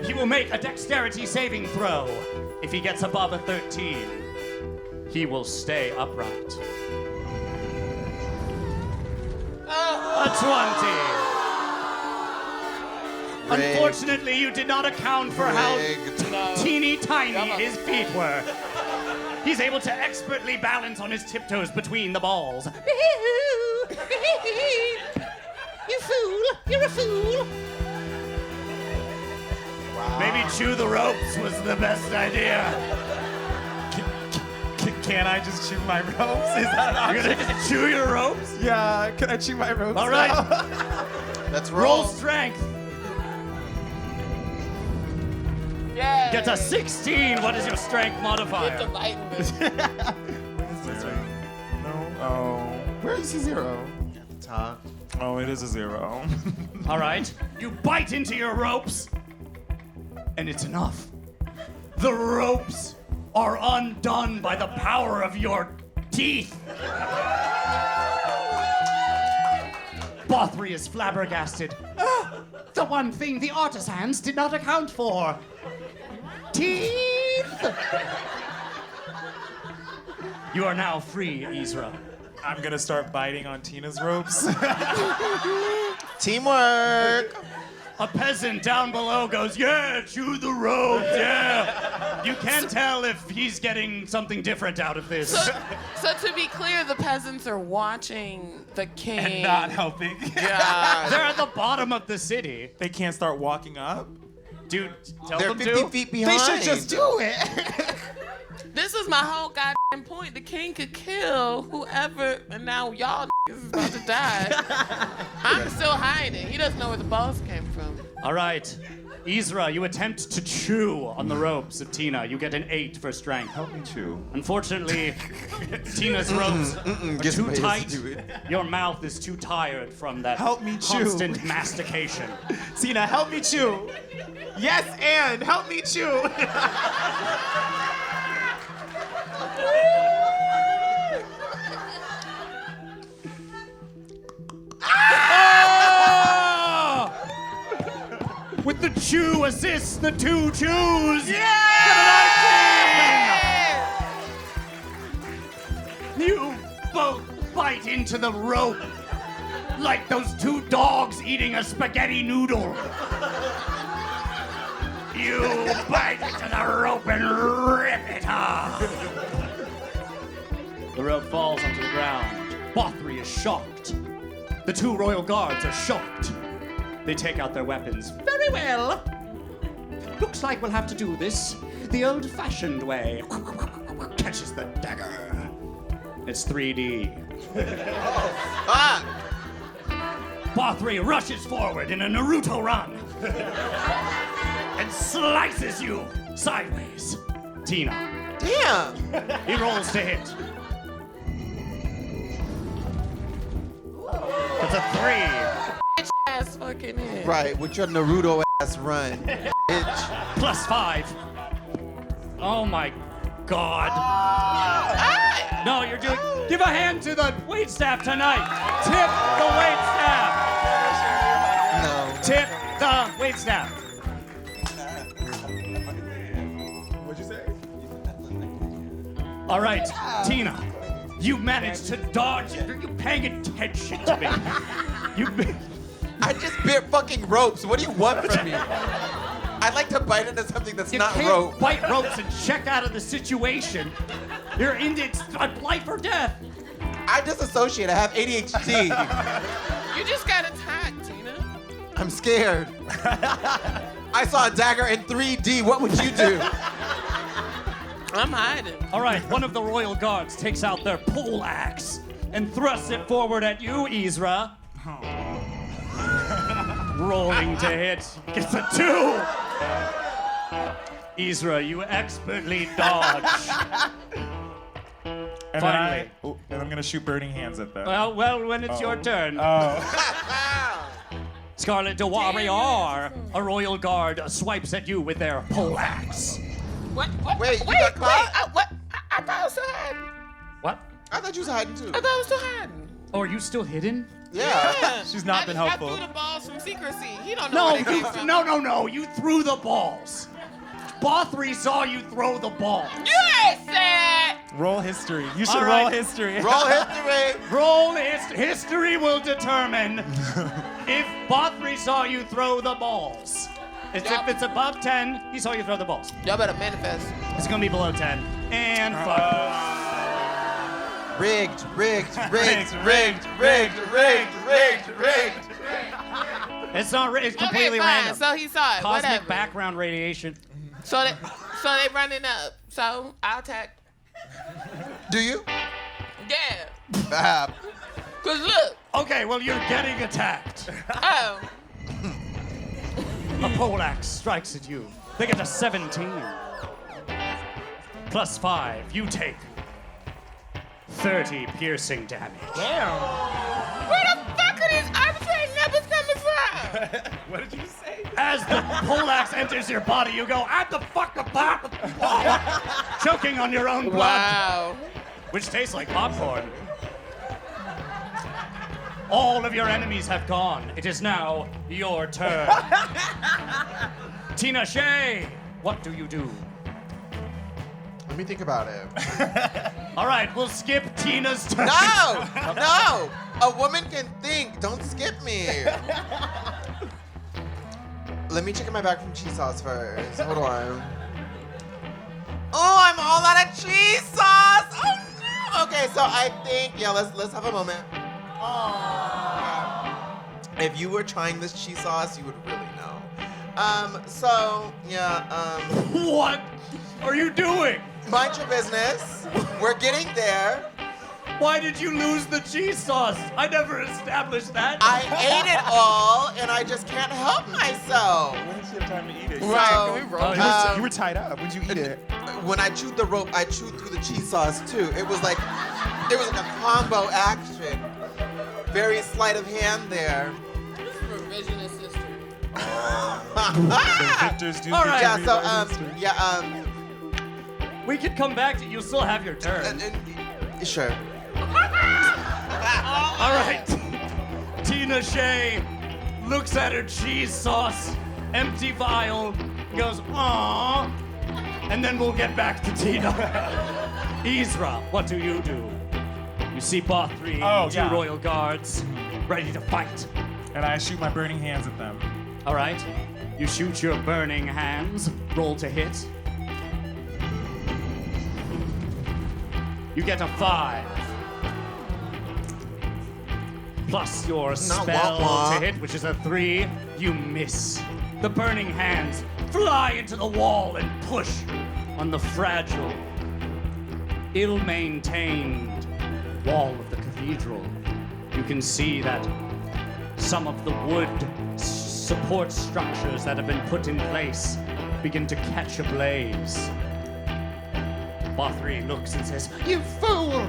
He will make a dexterity saving throw. If he gets above a 13, he will stay upright. A 20. Rigged. Unfortunately, you did not account for how teeny tiny his feet were. He's able to expertly balance on his tiptoes between the balls. You fool! You're a fool! Wow. Maybe chew the ropes was the best idea. Can I just chew my ropes? Is that an You're option? gonna just chew your ropes? Yeah, can I chew my ropes? All right. now? Let's Roll roll. strength. Yeah. Gets a 16. What is your strength Get modifier? the biting bit. No. Oh. Where is the 0? Top. Oh, it is a 0. All right. You bite into your ropes, and it's enough. The ropes are undone by the power of your teeth. Bothry is flabbergasted. The one thing the artisans did not account for. Teeth! You are now free, Ezra. I'm gonna start biting on Tina's ropes. Teamwork. A peasant down below goes, "Yeah, chew the rope, yeah." You can't tell if he's getting something different out of this. So to be clear, the peasants are watching the king. And not helping. God. They're at the bottom of the city. They can't start walking up. Dude, tell They're them 50 to. feet behind. They should just do it. This is my whole goddamn point. The king could kill whoever, and now y'all is about to die. I'm still hiding. He doesn't know where the balls came from. All right. Ezra, you attempt to chew on the ropes of Tina. You get an 8 for strength. Help me chew. Unfortunately, Tina's ropes are Guess too somebody has tight. to do it. Your mouth is too tired from that Help me chew. constant mastication. Tina, help me chew. Yes, and help me chew. With the chew assist, the 2 chews. Yeah! You both bite into the rope like those 2 dogs eating a spaghetti noodle. You bite into the rope and rip it off. The rope falls onto the ground. Bothry is shocked. The 2 royal guards are shocked. They take out their weapons. Very well. Looks like we'll have to do this the old-fashioned way. Catches the dagger. It's 3D. Ah! Bothry rushes forward in a Naruto run and slices you sideways. Tina. Damn. He rolls to hit. It's a 3. Ass fucking hit. Right, with your Naruto ass run. Bitch. Plus 5. Oh my God. No, you're doing. Give a hand to the waitstaff tonight. Tip the waitstaff. No. Tip the waitstaff. What'd you say? All right, Tina, you managed to dodge. Are you paying attention to me? You. I just bit They're fucking ropes. What do you want from me? I'd like to bite into something that's You not can't rope. bite ropes and check out of the situation. You're in it, life or death. I disassociate. I have ADHD. You just got attacked, Tina. I'm scared. I saw a dagger in 3D. What would you do? I'm hiding. All right, one of the royal guards takes out their pole axe and thrusts it forward at you, Ezra. Rolling to hit. Gets a 2. Ezra, you expertly dodge. And Finally. and I'm gonna shoot burning hands at them. Well, when it's your turn. Scarlet de Warrior, a royal guard, swipes at you with their pole axe. What? Wait, you got caught? What? I thought I was still hiding. What? I thought you was hiding too. I thought I was still hiding. Oh, are you still hidden? Yeah. She's not been helpful. I threw the balls from secrecy. He don't know where they came from. No. You threw the balls. Bothry saw you throw the balls. You ain't said. Roll history. You should All roll right. history. Roll history. Roll history will determine if Bothry saw you throw the balls. If it's above 10, he saw you throw the balls. Y'all better manifest. It's gonna be below 10. And fuck. Rigged. It's not. It's completely okay, fine. random. So he saw it. Cosmic Whatever. background radiation. So they running up. So I'll attack. Do you? Yeah. Bab. Cause look. Okay, well you're getting attacked. Oh. A poleaxe strikes at you. They get a 17. Plus 5. You take 30 piercing damage. Where the fuck are these arbitrary numbers coming from? What did you say? As the poleaxe enters your body, you go, "At the fuck the back," choking on your own blood, Wow. which tastes like popcorn. All of your enemies have gone. It is now your turn. Tina Shay, what do you do? Let me think about it. All right, we'll skip Tina's turn. No! A woman can think. Don't skip me. Let me check my bag from cheese sauce first. Hold on. Oh, I'm all out of cheese sauce. Oh no. Okay, so I think let's have a moment. If you were trying this cheese sauce, you would really know. What are you doing? Mind your business. We're getting there. Why did you lose the cheese sauce? I never established that. I ate it all, and I just can't help myself. When did she have time to eat it? So, You were tied up. When did you eat it? when I chewed the rope, I chewed through the cheese sauce too. It was like a combo action. Very sleight of hand there. Revisionist history. The victors do. All right. Yeah, so We can come back to you. Still have your turn. sure. All right. Tina Shay looks at her cheese sauce, empty vial, goes, "Aww," and then we'll get back to Tina. Ezra, what do? You see Bothry, two royal guards, ready to fight. And I shoot my burning hands at them. All right. You shoot your burning hands. Roll to hit. You get a 5. Plus your spell wah-wah. to hit, which is a 3. You miss. The burning hands fly into the wall and push on the fragile, ill-maintained wall of the cathedral. You can see that some of the wood support structures that have been put in place begin to catch ablaze. Bothry looks and says, "You fool!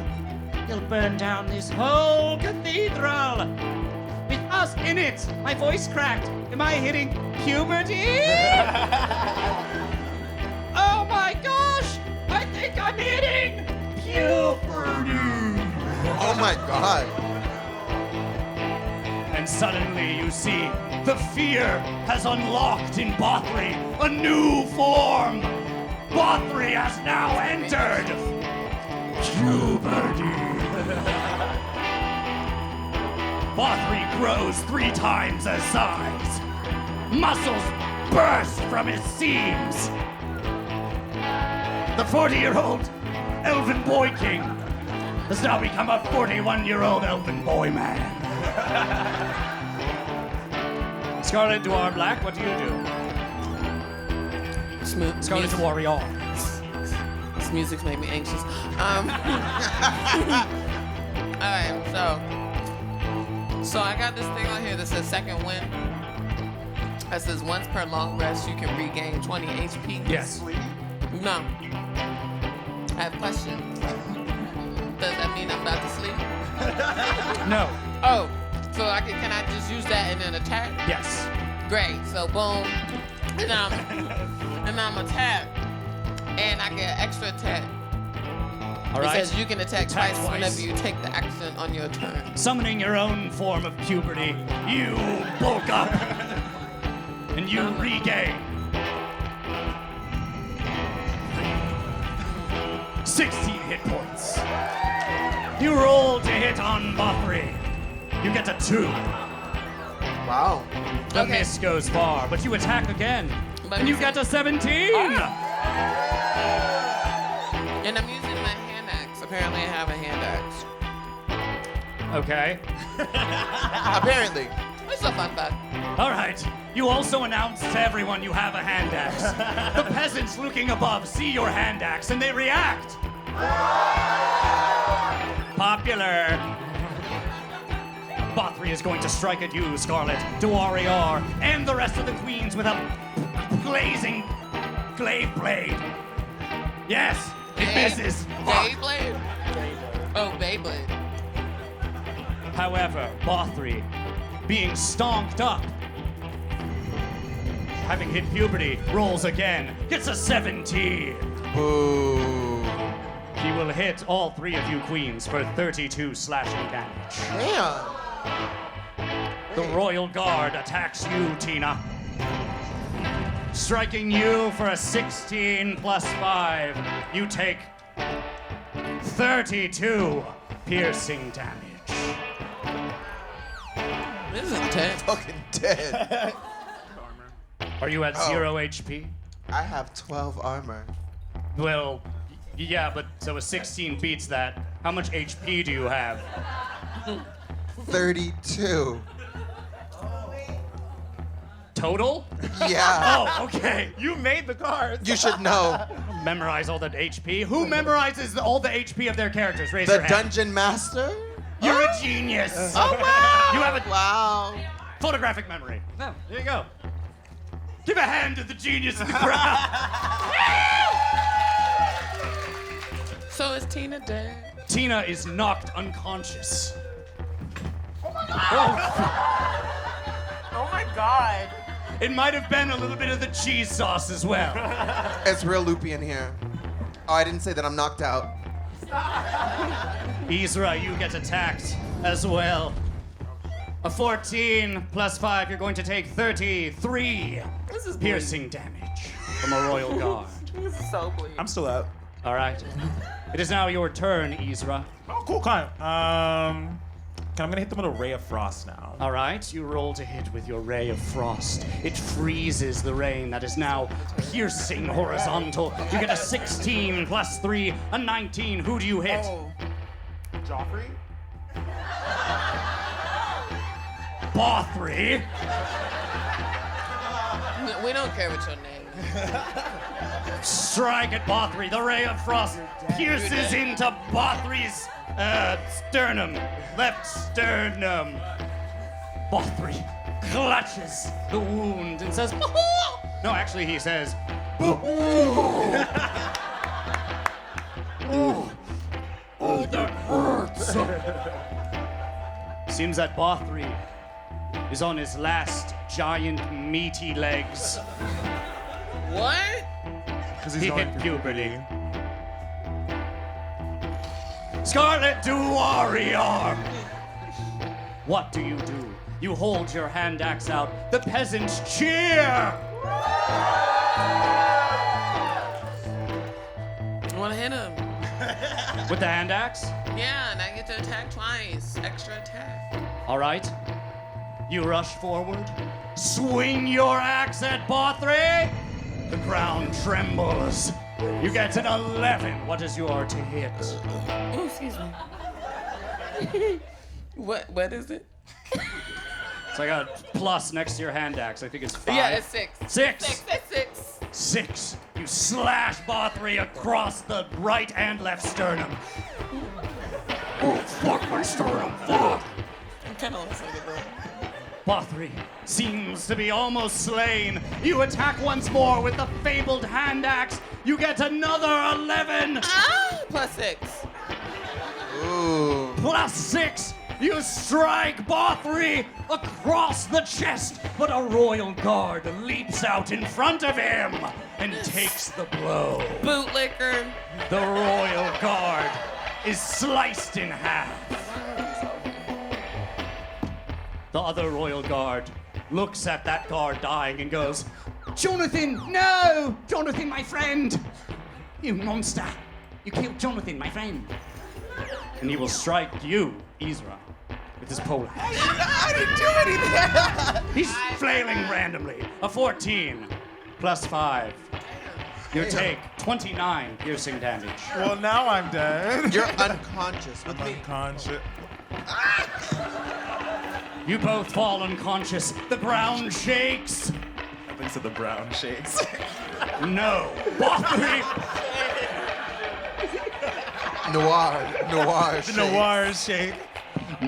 You'll burn down this whole cathedral! With us in it!" My voice cracked. Am I hitting puberty? Oh my gosh! I think I'm hitting puberty! Oh my god. And suddenly you see the fear has unlocked in Bothry a new form. Bothry has now entered puberty. Bothry grows 3 times his size. Muscles burst from his seams. The 40-year-old elven boy king has now become a 41-year-old elven boy man. Scarlet Noir Black, what do you do? Scarlet Music. Warrior. This music's made me anxious. Alright, so I got this thing on here that says second wind. That says once per long rest you can regain 20 HP. Yes. No. I have a question. Does that mean I'm about to sleep? No. Oh, so can I just use that and then attack? Yes. Great. So boom, and I'm attacked, and I get extra attack. All It right. says you can attack twice whenever you take the action on your turn. Summoning your own form of puberty, you bulk up and you regain 16 hit points. You roll to hit on Bothry. You get a 2. Wow. The Okay. miss goes far, but you attack again. But And you you get a 17. And I'm using my hand axe. Apparently, I have a hand axe. Okay. Apparently. It's a fun fact. All right. You also announce to everyone you have a hand axe. The peasants looking above see your hand axe and they react. Popular. Bothry is going to strike at you, Scarlet, Duariar, and the rest of the queens with a blazing glaive blade. Yes, it misses. Beyblade? Oh, Beyblade. However, Bothry, being stonked up, having hit puberty, rolls again, gets a 17. Boo. He will hit all 3 of you queens for 32 slashing damage. Damn. The Royal Guard attacks you, Tina. Striking you for a 16 plus 5. You take 32 piercing damage. This is intense. Fucking dead. Are you at 0 HP? I have 12 armor. Well, yeah, but so a 16 beats that. How much HP do you have? 32. Total? Yeah. Oh, okay. You made the cards. You should know. Memorize all that HP. Who memorizes all the HP of their characters? Raise The your hand. dungeon master? You're a genius. Oh, wow. You have a Wow. photographic memory. Oh, there you go. Give a hand to the genius in the crowd. So is Tina dead? Tina is knocked unconscious. Oh my god. It might have been a little bit of the cheese sauce as well. It's real loopy in here. Oh, I didn't say that I'm knocked out. Isra, you get attacked as well. A 14 plus 5, you're going to take 33 piercing damage from a Royal Guard. This is so bleak. I'm still up. All right. It is now your turn, Isra. Oh, cool. Climb. I'm gonna hit them with a ray of frost now. All right, you roll to hit with your Ray of Frost. It freezes the rain that is now piercing horizontal. You get a 16 plus 3, a 19. Who do you hit? Joffrey? Bothry. We don't care what your name is. Strike at Bothry. The Ray of Frost pierces into Bothry's sternum. Left sternum. Bothry clutches the wound and says, "Boo-hoo!" No, actually, he says, "Boo-hoo!" Oh, that hurts. Seems that Bothry is on his last giant meaty legs. What? He hit puberty. Scarlet Duariar! What do? You hold your hand axe out. The peasants cheer! I want to hit him. With the hand axe? Yeah, and I get to attack twice. Extra attack. All right? You rush forward, swing your axe at Bothry. The ground trembles. You get an 11. What is your to hit? Oh, excuse me. What is it? It's like a plus next to your hand axe. I think it's 5. Yeah, it's 6. 6. That's 6. 6. You slash Bothry across the right and left sternum. Oh, fuck my sternum. Fuck. I'm kind of excited, bro. Bothry seems to be almost slain. You attack once more with the fabled hand axe. You get another 11. Plus 6. Ooh. Plus 6. You strike Bothry across the chest, but a royal guard leaps out in front of him and takes the blow. Bootlicker. The royal guard is sliced in half. The other royal guard looks at that guard dying and goes, Jonathan, no! Jonathan, my friend! You monster! You killed Jonathan, my friend. And he will strike you, Ezra, with his pole axe. I didn't do anything. He's flailing randomly. A 14 plus 5. You take 29 piercing damage. Well, now I'm dead. You're unconscious with me. Unconscious. You both fall unconscious. The ground shakes. Nothing to the brown shakes. No. Bothry. Noir shake. Noir shake.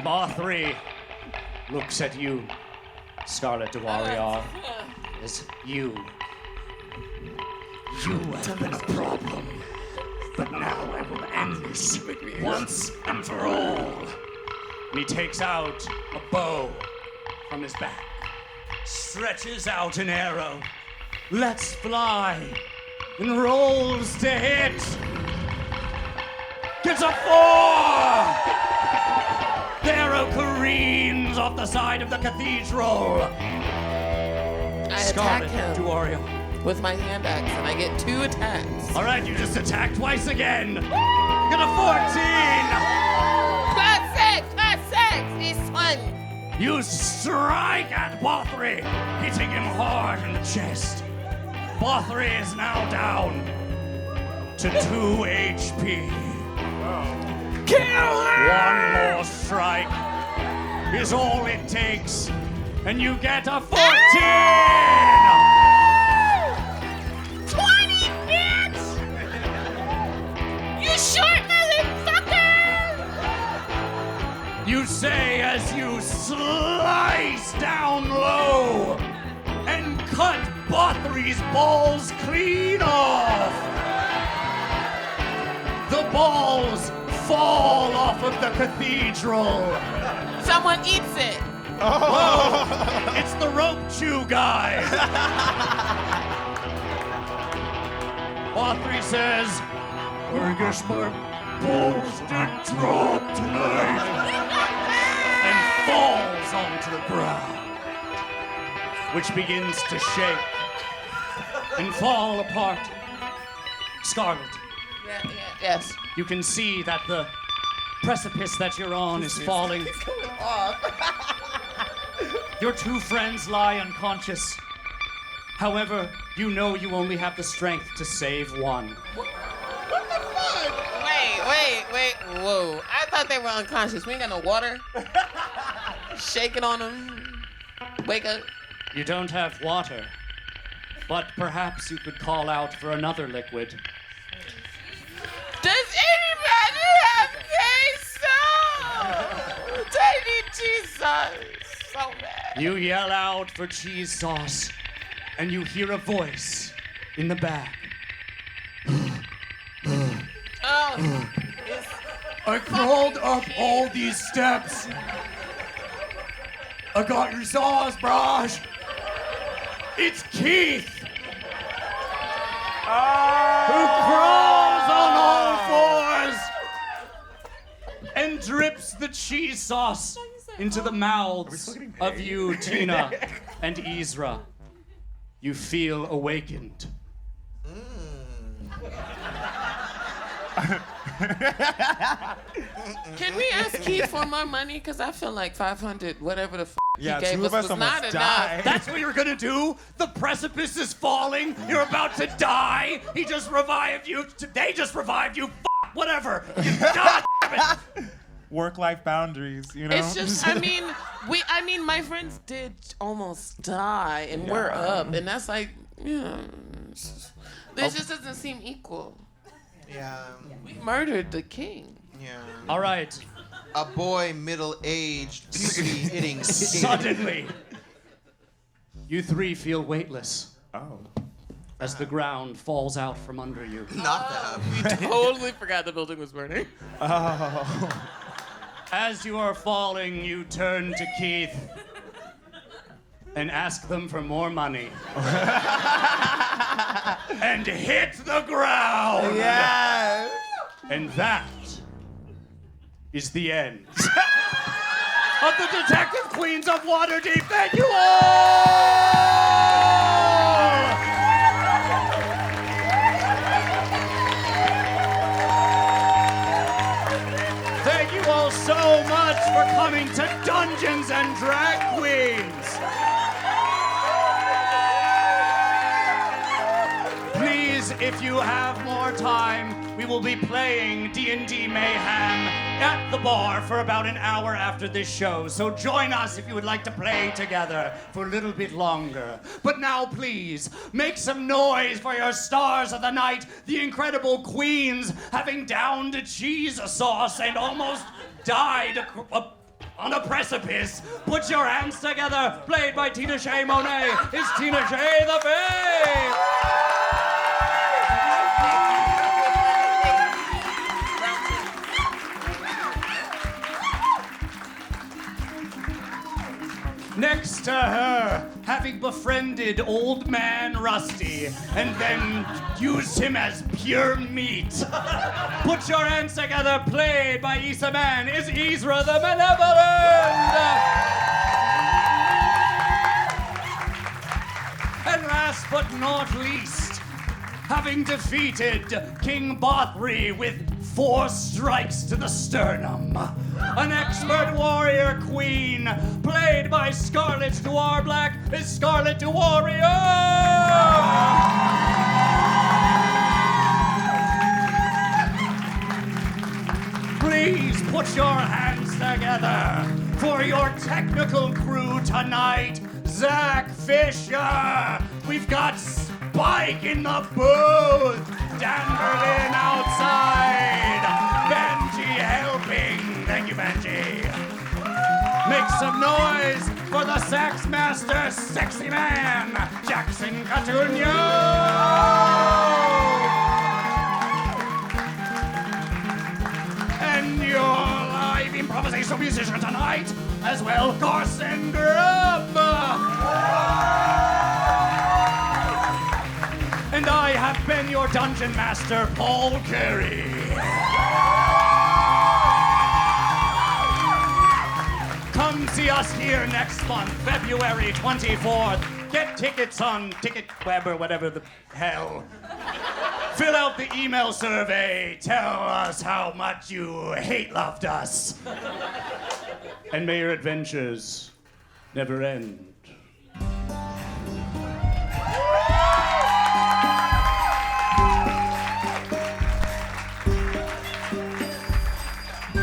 Bothry looks at you, Scarlet de Warrior, as you have been a problem. But now I will end this once and for all. And he takes out a bow from his back, stretches out an arrow, lets fly, and rolls to hit. Gets a 4! The arrow careens off the side of the cathedral. I Scarlet attack him Duario. with my hand axe, and I get 2 attacks. All right, you just attacked twice again. Get a 14. Plus 6! This one! You strike at Bothry, hitting him hard in the chest. Bothry is now down to 2 HP. Kill her! One more strike is all it takes, and you get a 14! 20 hits! You short motherfucker! You say as you slice down low and cut Bothry's balls clean off. The balls fall off of the cathedral. Someone eats it. It's the rope chew guy. Bothry says, I guess my balls did drop tonight. And falls onto the ground, which begins to shake and fall apart. Scarlet, Yes. you can see that the precipice that you're on is falling. Your 2 friends lie unconscious. However, you know you only have the strength to save one. Wait. Whoa. I thought they were unconscious. We ain't got no water. Shaking on them. Wake up. You don't have water, but perhaps you could call out for another liquid. Does anybody have queso? I need cheese sauce so bad. You yell out for cheese sauce, and you hear a voice in the back. Oh, I crawled up all these steps. I got your sauce, Brosh. It's Keith! Who crawls on all fours and drips the cheese sauce into the mouths of you, Tina, and Ezra. You feel awakened. Can we ask Keith for more money? Because I feel like 500, whatever the he gave two of us was not almost enough. died. That's what you're gonna do? The precipice is falling. You're about to die. He just revived you. They just revived you. Whatever. God damn it. Work-life boundaries, you know? It's just, I mean, my friends did almost die, and we're up, and that's like, this just doesn't seem equal. Yeah. We murdered the king. Yeah. All right. A boy middle-aged puberty hitting skin. Suddenly, you three feel weightless Oh. as the ground falls out from under you. Not that. We totally forgot the building was burning. As you are falling, you turn to Keith and ask them for more money. And hit the ground. Yeah. And that is the end of the Detective Queens of Waterdeep. Thank you all! Thank you all so much for coming to Dungeons and Drag Queens. Please, if you have more time, we will be playing D&D Mayhem at the bar for about an hour after this show. So join us if you would like to play together for a little bit longer. But now, please, make some noise for your stars of the night, the incredible queens, having downed cheese sauce and almost died on a precipice. Put your hands together. Played by Tina Shea Monet is Tina Shea the Fae. Next to her, having befriended Old Man Rusty and then used him as pure meat. Put your hands together, played by Issa Man, is Ezra the Benevolent. And last but not least, having defeated King Bothri with 4 strikes to the sternum, an expert warrior queen, played by Scarlet Noir Black, is Scarlet Warrior! Please put your hands together for your technical crew tonight, Zach Fisher. We've got Spike in the booth, Dan Berlin outside, Benji helping. Thank you, Benji. Make some noise for the Sax Master, Sexy Man, Jackson Catuño. And your live improvisational musician tonight, as well, Carson Grubb. And I have been your Dungeon Master, Paul Carey. Come see us here next month, February 24th. Get tickets on TicketWeb or whatever the hell. Fill out the email survey. Tell us how much you hate-loved us. And may your adventures never end.